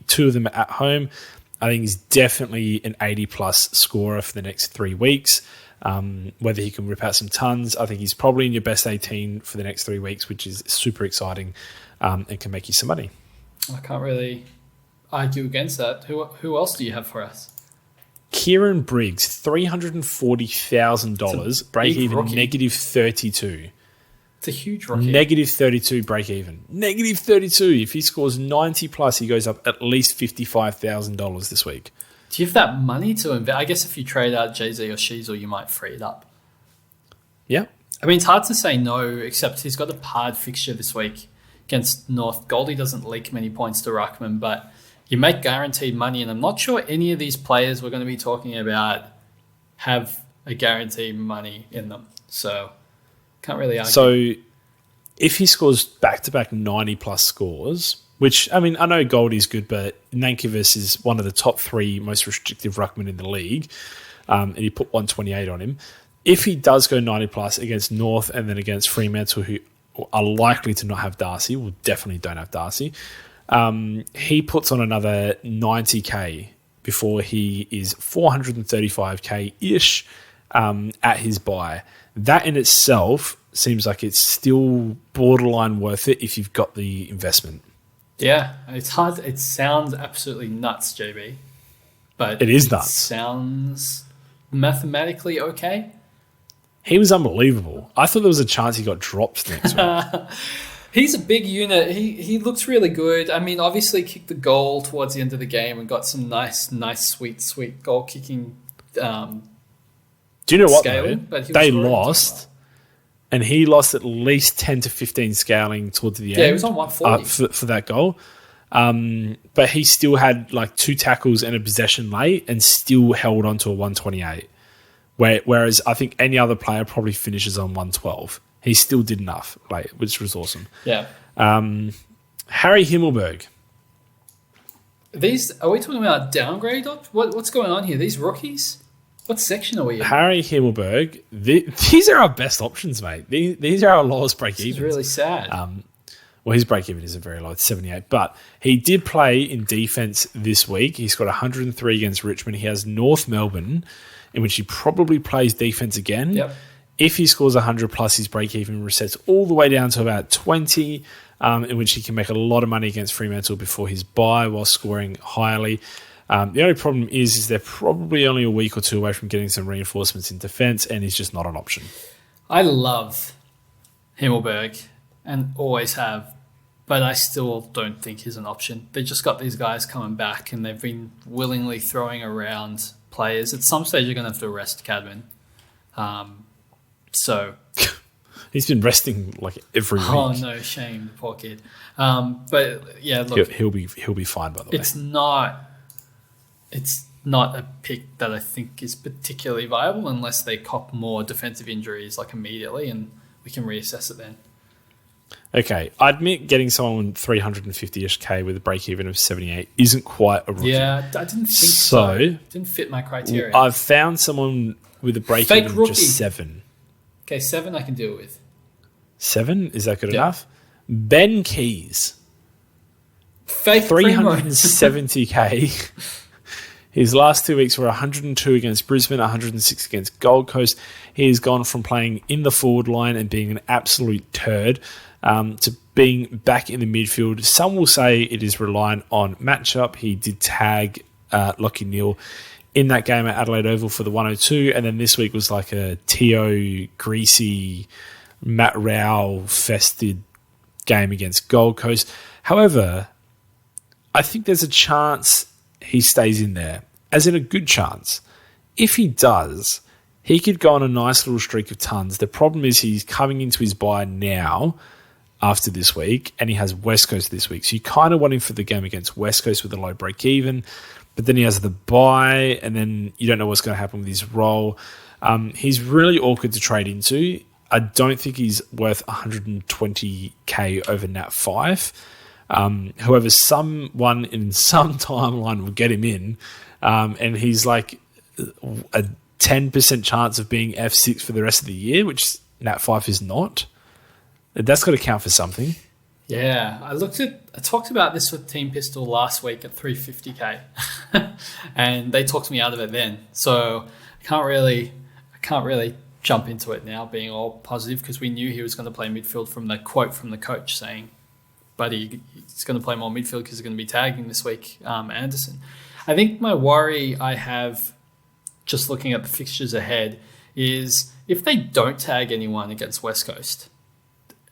two of them are at home. I think he's definitely an 80-plus scorer for the next 3 weeks. Whether he can rip out some tons, I think he's probably in your best 18 for the next 3 weeks, which is super exciting and can make you some money. I can't really argue against that. Who else do you have for us? Kieran Briggs, $340,000, break even, rookie. negative 32. It's a huge rookie. Negative 32 break even. Negative 32. If he scores 90 plus, he goes up at least $55,000 this week. Do you have that money to invest? I guess if you trade out Jay-Z or Sheasel, you might free it up. Yeah. I mean, it's hard to say no, except he's got a hard fixture this week against North. Goldie doesn't leak many points to Ruckman, but you make guaranteed money, and I'm not sure any of these players we're going to be talking about have a guaranteed money in them. So, can't really argue. So, if he scores back-to-back 90-plus scores, which, I mean, I know Goldie's good, but Nankervis is one of the top 3 most restrictive ruckmen in the league, and he put 128 on him. If he does go 90-plus against North and then against Fremantle, who are likely to not have Darcy, well, definitely don't have Darcy, he puts on another 90k before he is 435k-ish at his buy. That in itself seems like it's still borderline worth it if you've got the investment. Yeah, it's hard. It sounds absolutely nuts, JB. But it is nuts. Sounds mathematically okay. He was unbelievable. I thought there was a chance he got dropped next week. He's a big unit. He looks really good. I mean, obviously kicked the goal towards the end of the game and got some nice, sweet goal kicking. Do you know what, scaling, though? They lost, and he lost at least 10 to 15 scaling towards the end. Yeah, he was on 140. For that goal. But he still had like 2 tackles and a possession late and still held on to a 128. Whereas I think any other player probably finishes on 112. He still did enough, which was awesome. Yeah. Harry Himmelberg. Are we talking about downgrade? What's going on here? These rookies? What section are we in? Harry Himmelberg. These are our best options, mate. These are our lowest break evens. It's really sad. Well, his break even isn't very low. It's 78. But he did play in defense this week. He's got 103 against Richmond. He has North Melbourne, in which he probably plays defense again. Yep. If he scores 100 plus, his break-even resets all the way down to about 20, in which he can make a lot of money against Fremantle before his bye while scoring highly. The only problem is they're probably only a week or 2 away from getting some reinforcements in defence, and he's just not an option. I love Himmelberg and always have, but I still don't think he's an option. They just got these guys coming back, and they've been willingly throwing around players. At some stage, you're going to have to arrest Cadman. So He's been resting like every week. Oh no, shame, poor kid. But yeah, look, He'll be fine, by the way. it's not a pick that I think is particularly viable unless they cop more defensive injuries like immediately, and we can reassess it then. Okay, I admit getting someone 350-ish K with a break-even of 78 isn't quite a rookie. Yeah, I didn't think so. Didn't fit my criteria. I've found someone with a break-even of just 7. Okay, 7 I can deal with. 7? Is that good enough? Ben Keys. Fake 370K. His last 2 weeks were 102 against Brisbane, 106 against Gold Coast. He has gone from playing in the forward line and being an absolute turd to being back in the midfield. Some will say it is reliant on matchup. He did tag Lachie Neale in that game at Adelaide Oval for the 102, and then this week was like a Teo greasy, Matt Rowell fested game against Gold Coast. However, I think there's a chance he stays in there, as in a good chance. If he does, he could go on a nice little streak of tons. The problem is he's coming into his bye now after this week, and he has West Coast this week. So you kind of want him for the game against West Coast with a low break even, but then he has the bye, and then you don't know what's going to happen with his role. He's really awkward to trade into. I don't think he's worth 120K over Nat 5. However, someone in some timeline will get him in, and he's like a 10% chance of being F6 for the rest of the year, which Nat 5 is not. That's got to count for something. Yeah, I talked about this with Team Pistol last week at 350K, and they talked me out of it then. So I can't really jump into it now, being all positive, because we knew he was going to play midfield from the quote from the coach saying, "Buddy, he's going to play more midfield because he's going to be tagging this week." Anderson. I think my worry I have, just looking at the fixtures ahead, is if they don't tag anyone against West Coast,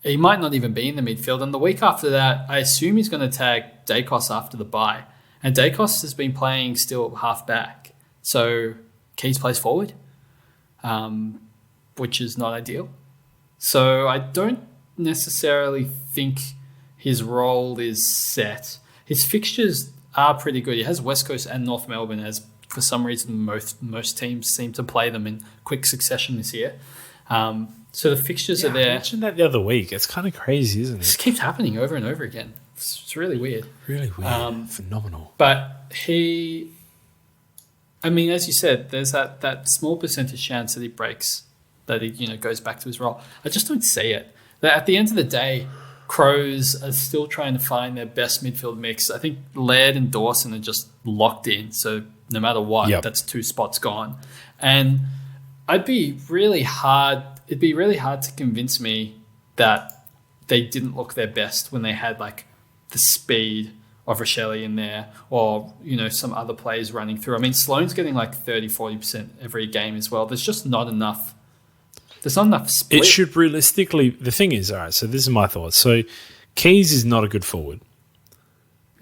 he might not even be in the midfield. And the week after that, I assume he's going to tag Dacos after the bye. And Dacos has been playing still half back. So Keys plays forward, which is not ideal. So I don't necessarily think his role is set. His fixtures are pretty good. He has West Coast and North Melbourne, as for some reason most teams seem to play them in quick succession this year. So the fixtures are there. I mentioned that the other week. It's kind of crazy, isn't it? This keeps happening over and over again. It's really weird. Really weird. Phenomenal. But as you said, there's that small percentage chance that he breaks, that he goes back to his role. I just don't see it. At the end of the day, Crows are still trying to find their best midfield mix. I think Laird and Dawson are just locked in. So no matter what, that's 2 spots gone. And it'd be really hard to convince me that they didn't look their best when they had like the speed of Rochelle in there, or some other players running through. I mean, Sloane's getting like 30-40% every game as well. There's just not enough. There's not enough split. It should realistically. The thing is, all right. So this is my thoughts. So Keys is not a good forward,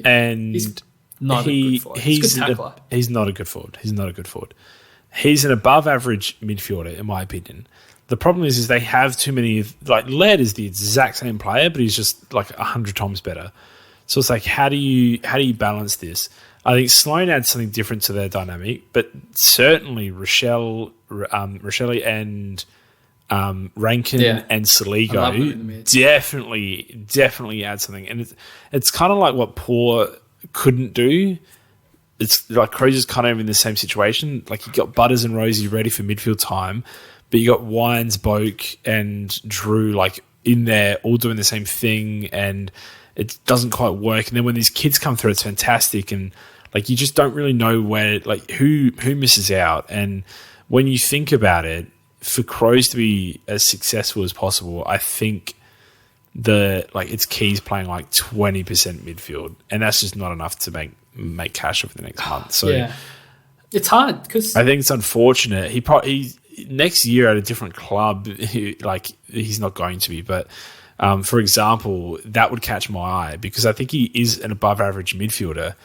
and he's not a good forward. He's not a good forward. He's not a good forward. He's an above-average midfielder, in my opinion. The problem is they have too many. Like Laird is the exact same player, but he's just like 100 times better. So it's like, how do you balance this? I think Sloane adds something different to their dynamic, but certainly Rochelle and Rankin and Saligo definitely add something. And it's kind of like what Poor couldn't do. It's like Crows is kind of in the same situation. Like you got Butters and Rosie ready for midfield time, but you got Wines, Boak, and Drew like in there all doing the same thing, and it doesn't quite work. And then when these kids come through, it's fantastic, and like you just don't really know where who misses out. And when you think about it, for Crows to be as successful as possible, I think it's Keys playing like 20% midfield, and that's just not enough to make cash over the next month. So yeah, it's hard because I think it's unfortunate. He next year at a different club, he's not going to be. But for example, that would catch my eye because I think he is an above average midfielder.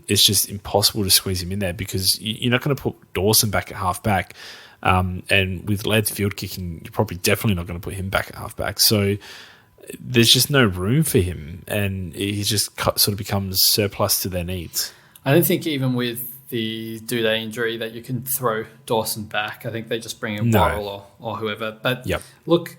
It's just impossible to squeeze him in there because you're not going to put Dawson back at half back. And with Ladd's field kicking, you're probably definitely not going to put him back at halfback. So there's just no room for him, and he just sort of becomes surplus to their needs. I don't think even with the Duday injury that you can throw Dawson back. I think they just bring in Worrell or whoever. But look,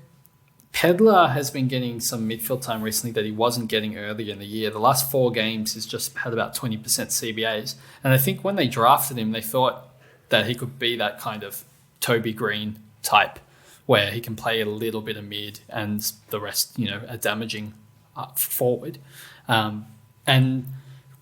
Pedler has been getting some midfield time recently that he wasn't getting earlier in the year. The last 4 games, he's just had about 20% CBAs. And I think when they drafted him, they thought that he could be that kind of Toby Green type where he can play a little bit of mid and the rest, are damaging up forward. And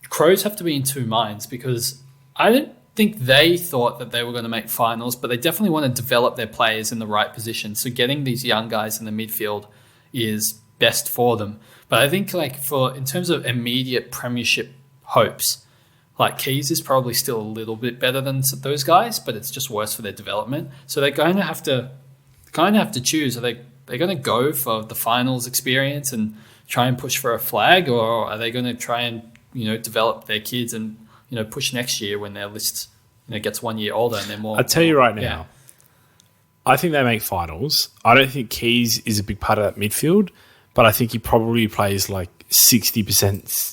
Crows have to be in two minds because I don't think they thought that they were going to make finals, but they definitely want to develop their players in the right position. So getting these young guys in the midfield is best for them. But I think in terms of immediate premiership hopes, Keys is probably still a little bit better than those guys, but it's just worse for their development. So they're going to have to choose. Are they going to go for the finals experience and try and push for a flag, or are they going to try and develop their kids and push next year when their list gets 1 year older and they're more. I'll tell you right now, I think they make finals. I don't think Keys is a big part of that midfield, but I think he probably plays 60%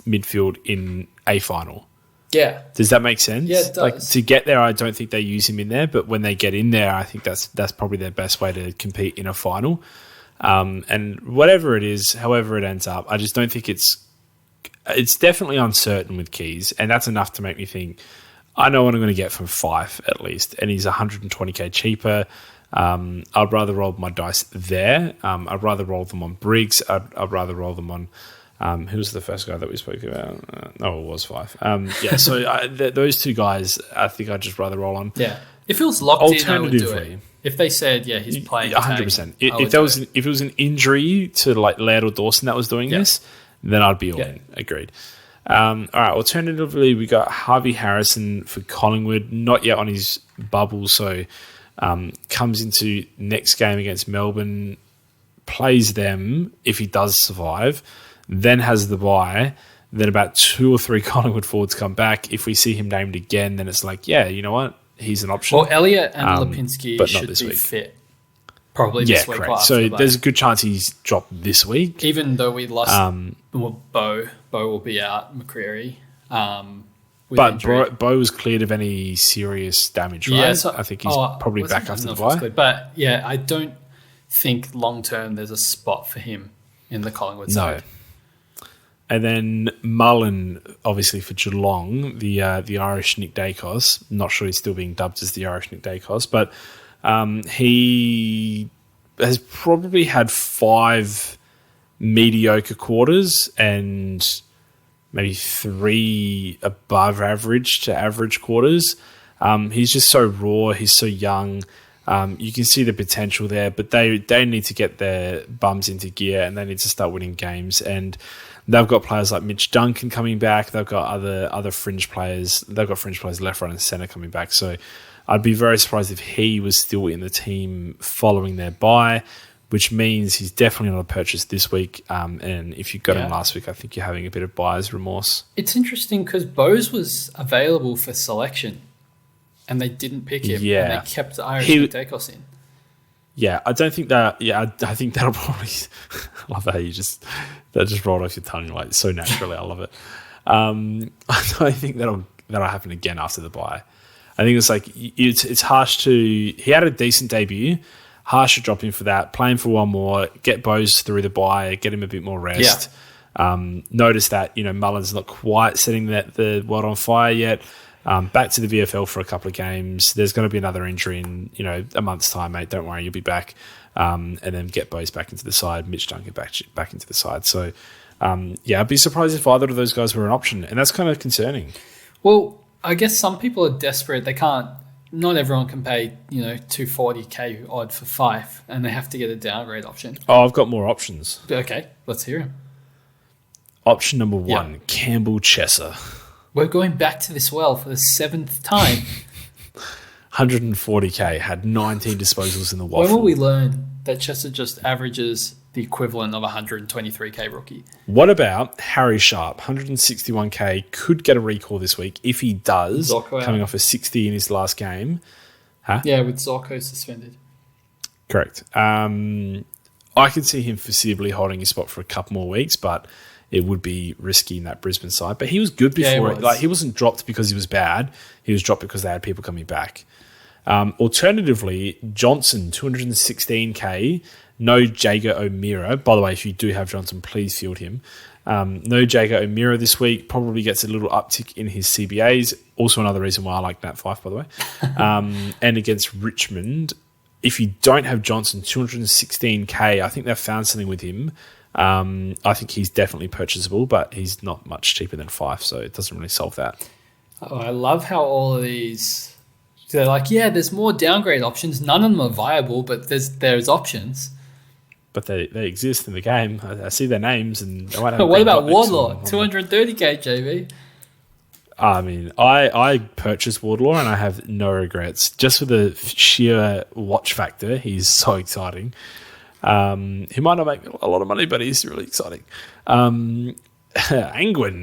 midfield in a final. Yeah. Does that make sense? Yeah, it does. To get there, I don't think they use him in there, but when they get in there, I think that's probably their best way to compete in a final. And whatever it is, however it ends up, I just don't think it's definitely uncertain with Keys, and that's enough to make me think, I know what I'm going to get from Fife at least, and he's 120k cheaper. I'd rather roll my dice there. I'd rather roll them on Briggs. I'd rather roll them on, who was the first guy that we spoke about? It was Fife. So those two guys, I think I'd just rather roll on. Yeah. If it was locked in, I would do it. If they said, he's playing 100%. If it was an injury to Laird or Dawson that was doing this, then I'd be all in. Agreed. All right, alternatively, we got Harvey Harrison for Collingwood, not yet on his bubble, so comes into next game against Melbourne, plays them if he does survive, then has the bye, then about 2 or 3 Collingwood forwards come back. If we see him named again, then it's you know what? He's an option. Well, Elliott and Lipinski should be fit. Probably this week. Correct. So there's a good chance he's dropped this week. Even though we lost Bo will be out, McCreary. But Bo was cleared of any serious damage, right? Yeah, so, I think he's probably back after the bye. But I don't think long term there's a spot for him in the Collingwood side. No. And then Mullen, obviously for Geelong, the Irish Nick Dacos. Not sure he's still being dubbed as the Irish Nick Dacos, but he has probably had 5 mediocre quarters and maybe 3 above average to average quarters. He's just so raw. He's so young. You can see the potential there, but they need to get their bums into gear and they need to start winning games. And they've got players like Mitch Duncan coming back. They've got other fringe players. They've got fringe players left, right, and centre coming back. So I'd be very surprised if he was still in the team following their bye, which means he's definitely not a purchase this week. And if you got him last week, I think you're having a bit of buyer's remorse. It's interesting because Bose was available for selection and they didn't pick him. Yeah. And they kept Irish Dacos in. Yeah, I don't think that... Yeah, I think that'll probably... I love how that just rolled off your tongue so naturally. I love it. I don't think that'll happen again after the bye. I think it's harsh to... He had a decent debut. Harsh to drop him for that. Play him for one more. Get Bose through the bye. Get him a bit more rest. Yeah. Notice that Mullen's not quite setting the world on fire yet. Back to the VFL for a couple of games. There's going to be another injury in a month's time, mate. Don't worry, you'll be back. And then get Bose back into the side. Mitch Duncan back into the side. So I'd be surprised if either of those guys were an option, and that's kind of concerning. Well, I guess some people are desperate. They can't. Not everyone can pay, 240k odd for Fife, and they have to get a downgrade option. Oh, I've got more options. Okay, let's hear them. Option number 1, Campbell Chesser. We're going back to this well for the 7th time. 140k, had 19 disposals in the waffle. When will we learn that Chesser just averages the equivalent of 123k rookie? What about Harry Sharp? 161k, could get a recall this week. If he does, coming off a 60 in his last game, Yeah, with Zorko suspended. Correct. I could see him foreseeably holding his spot for a couple more weeks, but it would be risky in that Brisbane side. But he was good before. He wasn't dropped because he was bad. He was dropped because they had people coming back. Alternatively, Johnson, 216K. No Jager O'Meara. By the way, if you do have Johnson, please field him. No Jager O'Meara this week. Probably gets a little uptick in his CBAs. Also another reason why I like Nat Fyfe, by the way. And against Richmond, if you don't have Johnson, 216K, I think they've found something with him. I think he's definitely purchasable, but he's not much cheaper than Fyfe, so it doesn't really solve that. Oh, I love how all of these... They're like, yeah, there's more downgrade options. None of them are viable, but there's options. But they exist in the game. I see their names, and they might have. What about Wardlaw? 230K, JB. I mean, I purchased Wardlaw, and I have no regrets. Just for the sheer watch factor, he's so exciting. He might not make a lot of money, but he's really exciting. Angwin,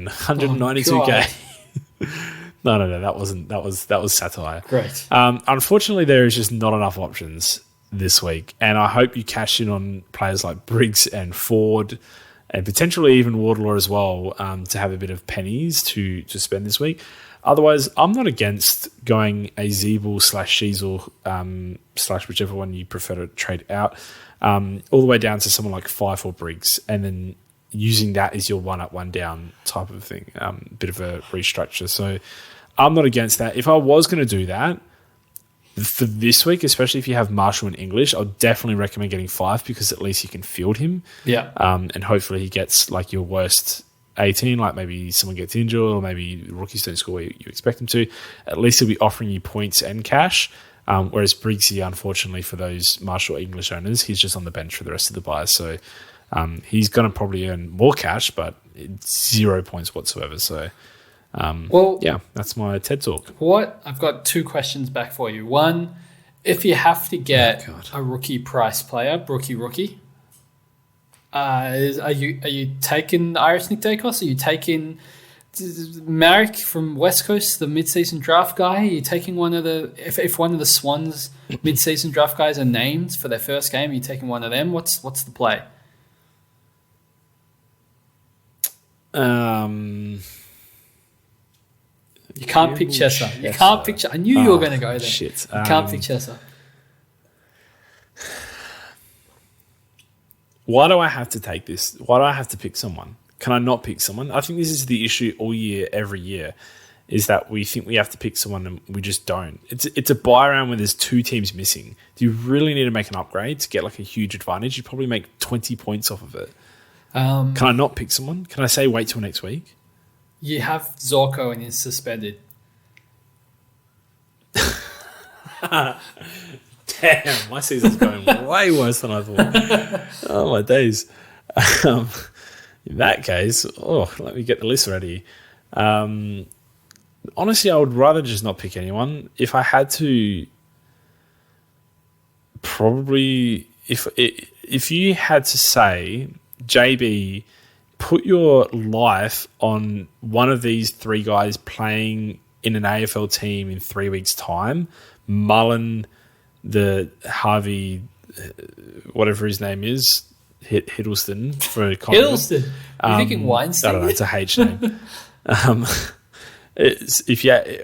192K. No, that was satire. Great. Unfortunately, there is just not enough options this week, and I hope you cash in on players like Briggs and Ford, and potentially even Wardlaw as well, to have a bit of pennies to spend this week. Otherwise, I'm not against going a Zeeble / Sheasel / whichever one you prefer to trade out, all the way down to someone like Fyfe or Briggs, and then using that as your one up, one down type of thing, bit of a restructure. So I'm not against that. If I was going to do that for this week, especially if you have Marshall and English, I'll definitely recommend getting Fyfe because at least you can field him. Yeah. And hopefully he gets like your worst 18, like maybe someone gets injured or maybe rookies don't score where you expect them to. At least he'll be offering you points and cash. Whereas Briggsy, unfortunately for those Marshall English owners, he's just on the bench for the rest of the buys. So he's going to probably earn more cash, but 0 points whatsoever. So, yeah, that's my TED Talk. I've got 2 questions back for you. One, if you have to get a rookie price player, rookie, are you taking Irish Nick Dacos? Are you taking Marek from West Coast, the mid-season draft guy? Are you taking one of the if one of the Swans mid-season draft guys are named for their first game? Are you taking one of them? What's the play? You can't pick Chesser. You can't pick. I knew you were going to go there. Shit. You can't pick Chesser. Why do I have to take this? Why do I have to pick someone? Can I not pick someone? I think this is the issue all year, every year, is that we think we have to pick someone and we just don't. It's a buy round when there's 2 teams missing. Do you really need to make an upgrade to get like a huge advantage? You probably make 20 points off of it. Can I not pick someone? Can I say wait till next week? You have Zorko and he's suspended. Damn, my season's going way worse than I thought. Oh, my days. In that case, let me get the list ready. Honestly, I would rather just not pick anyone. If I had to, probably, if you had to say, JB, put your life on one of these 3 guys playing in an AFL team in 3 weeks' time, Mullen, the Harvey, whatever his name is, Hiddleston for a comment. Hiddleston? You're thinking Weinstein? I don't know, it's a H name.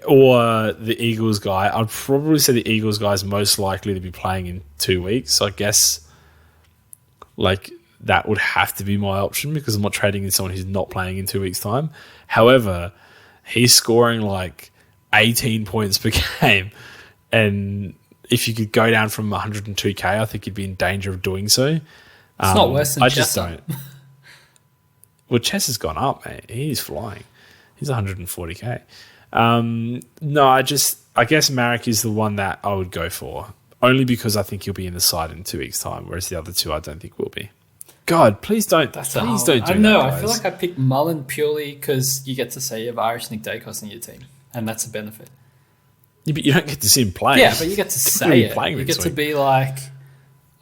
Or the Eagles guy. I'd probably say the Eagles guy is most likely to be playing in 2 weeks. So I guess that would have to be my option because I'm not trading in someone who's not playing in 2 weeks' time. However, he's scoring 18 points per game. And if you could go down from 102K, I think you'd be in danger of doing so. It's not worse than I just don't. Well, Chess has gone up, mate. He's flying. He's 140K. No, I guess Marek is the one that I would go for. Only because I think he'll be in the side in 2 weeks' time, whereas the other 2 I don't think will be. God, please don't. Please don't do that. I know. I feel like I picked Mullen purely because you get to say you have Irish Nick Dacos in your team, and that's a benefit. Yeah, but you don't get to see him play. Yeah, but you get to say it. You get to be like,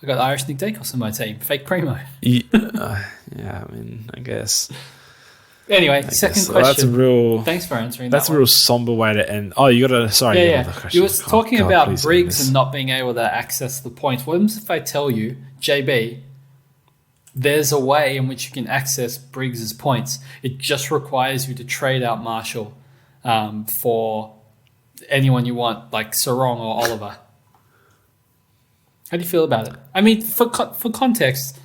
I got Irish Nick Dacos in my team. Fake primo. Yeah, I mean, I guess. Anyway, second So question. that's a real. Thanks for answering That's that a real somber way to end. Oh, you got to. Sorry, Yeah. another question. You were talking God, about please end Briggs this. and not being able to access the points. What if I tell you, JB, there's a way in which you can access Briggs's points. It just requires you to trade out Marshall for anyone you want, like Sarong or Oliver. How do you feel about it? I mean, for context,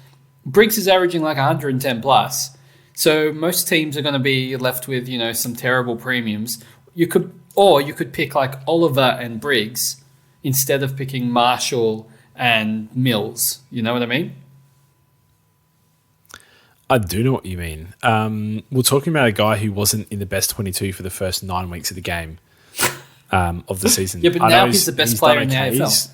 Briggs is averaging like 110 plus. So most teams are going to be left with, some terrible premiums. You could pick like Oliver and Briggs instead of picking Marshall and Mills. You know what I mean? I do know what you mean. We're talking about a guy who wasn't in the best 22 for the first 9 weeks of the game of the season. Yeah, but now he's the best player in the AFL.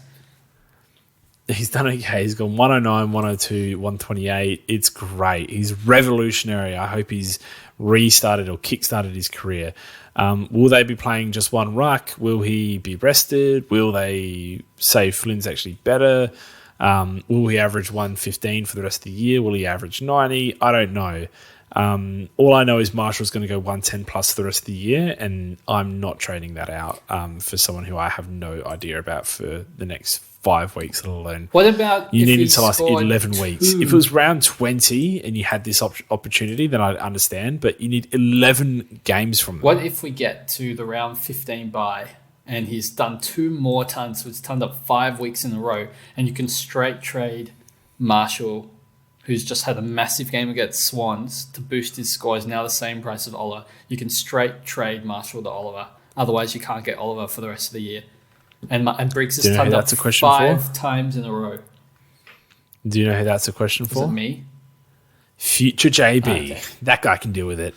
He's done okay. He's gone 109, 102, 128. It's great. He's revolutionary. I hope he's restarted or kickstarted his career. Will they be playing just one ruck? Will he be rested? Will they say Flynn's actually better? Will he average 115 for the rest of the year? Will he average 90? I don't know. All I know is Marshall's going to go 110 plus for the rest of the year, and I'm not trading that out for someone who I have no idea about for the next 5 weeks, let alone. What about you if needed he to last scored 11 weeks? If it was round 20 and you had this opportunity, then I'd understand, but you need 11 games from them. What if we get to the round 15 bye and he's done 2 more tons, so it's turned up 5 weeks in a row, and you can straight trade Marshall, who's just had a massive game against Swans, to boost his score, is now the same price as Oliver. You can straight trade Marshall to Oliver. Otherwise, you can't get Oliver for the rest of the year. And Briggs has turned up 5 times in a row. Do you know who that's a question for? Is it me? Future JB. Okay. That guy can deal with it.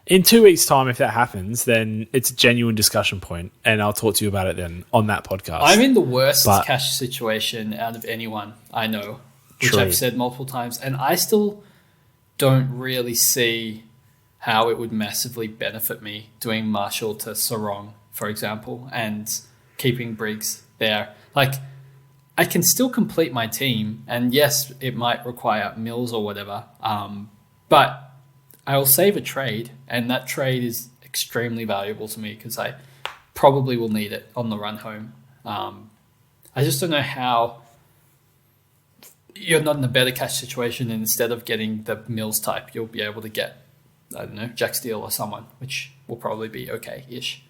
In 2 weeks' time, if that happens, then it's a genuine discussion point, and I'll talk to you about it then on that podcast. I'm in the worst cash situation out of anyone I know, which I've said multiple times, and I still don't really see how it would massively benefit me doing Marshall to Sarong, for example, and keeping Briggs there. Like, I can still complete my team, and yes, it might require Mills or whatever, but I will save a trade, and that trade is extremely valuable to me because I probably will need it on the run home. I just don't know how you're not in a better cash situation, and instead of getting the Mills type, you'll be able to get, I don't know, Jack Steele or someone, which will probably be okay-ish.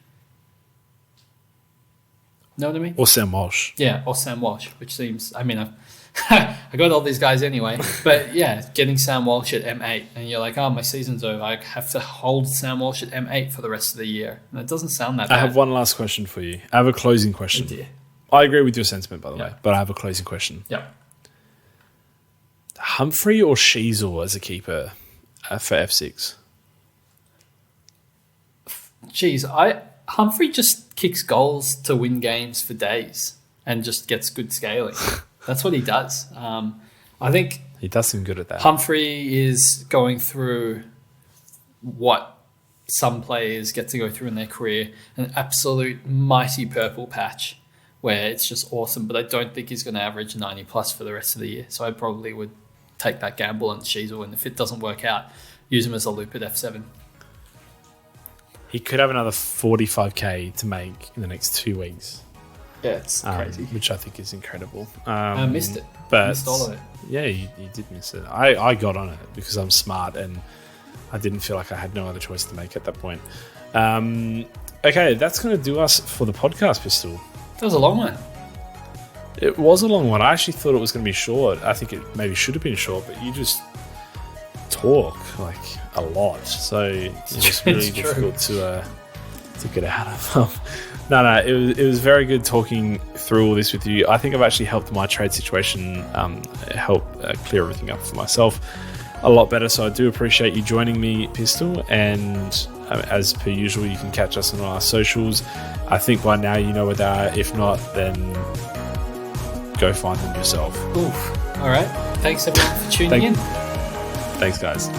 Know what I mean? Or Sam Walsh. Yeah, or Sam Walsh, which seems, I mean, I got all these guys anyway. But yeah, getting Sam Walsh at M8, and you're like, oh, my season's over. I have to hold Sam Walsh at M8 for the rest of the year. And it doesn't sound that bad. I have one last question for you. I have a closing question. Oh dear. I agree with your sentiment, by the way, but I have a closing question. Yeah. Humphrey or Sheasel as a keeper for F6? Jeez, Humphrey just kicks goals to win games for days and just gets good scaling. That's what he does. I think he does seem good at that. Humphrey is going through what some players get to go through in their career, an absolute mighty purple patch where it's just awesome, but I don't think he's going to average 90 plus for the rest of the year. So I probably would take that gamble on Sheasel, and if it doesn't work out, use him as a loop at F7. He could have another 45k to make in the next 2 weeks. Yeah, it's crazy. Which I think is incredible. I missed it. But missed all of it. Yeah, you did miss it. I got on it because I'm smart and I didn't feel like I had no other choice to make at that point. Okay, that's going to do us for the podcast, Pistol. That was a long one. It was a long one. I actually thought it was going to be short. I think it maybe should have been short, but you just talk like a lot, so it's really difficult to get out of. No, it was very good talking through all this with you. I think I've actually helped my trade situation help clear everything up for myself a lot better, so I do appreciate you joining me, Pistol, and as per usual, you can catch us on our socials. I think by now you know where they are. If not, then go find them yourself. Oof. All right. Thanks everyone for tuning in. Thanks, guys.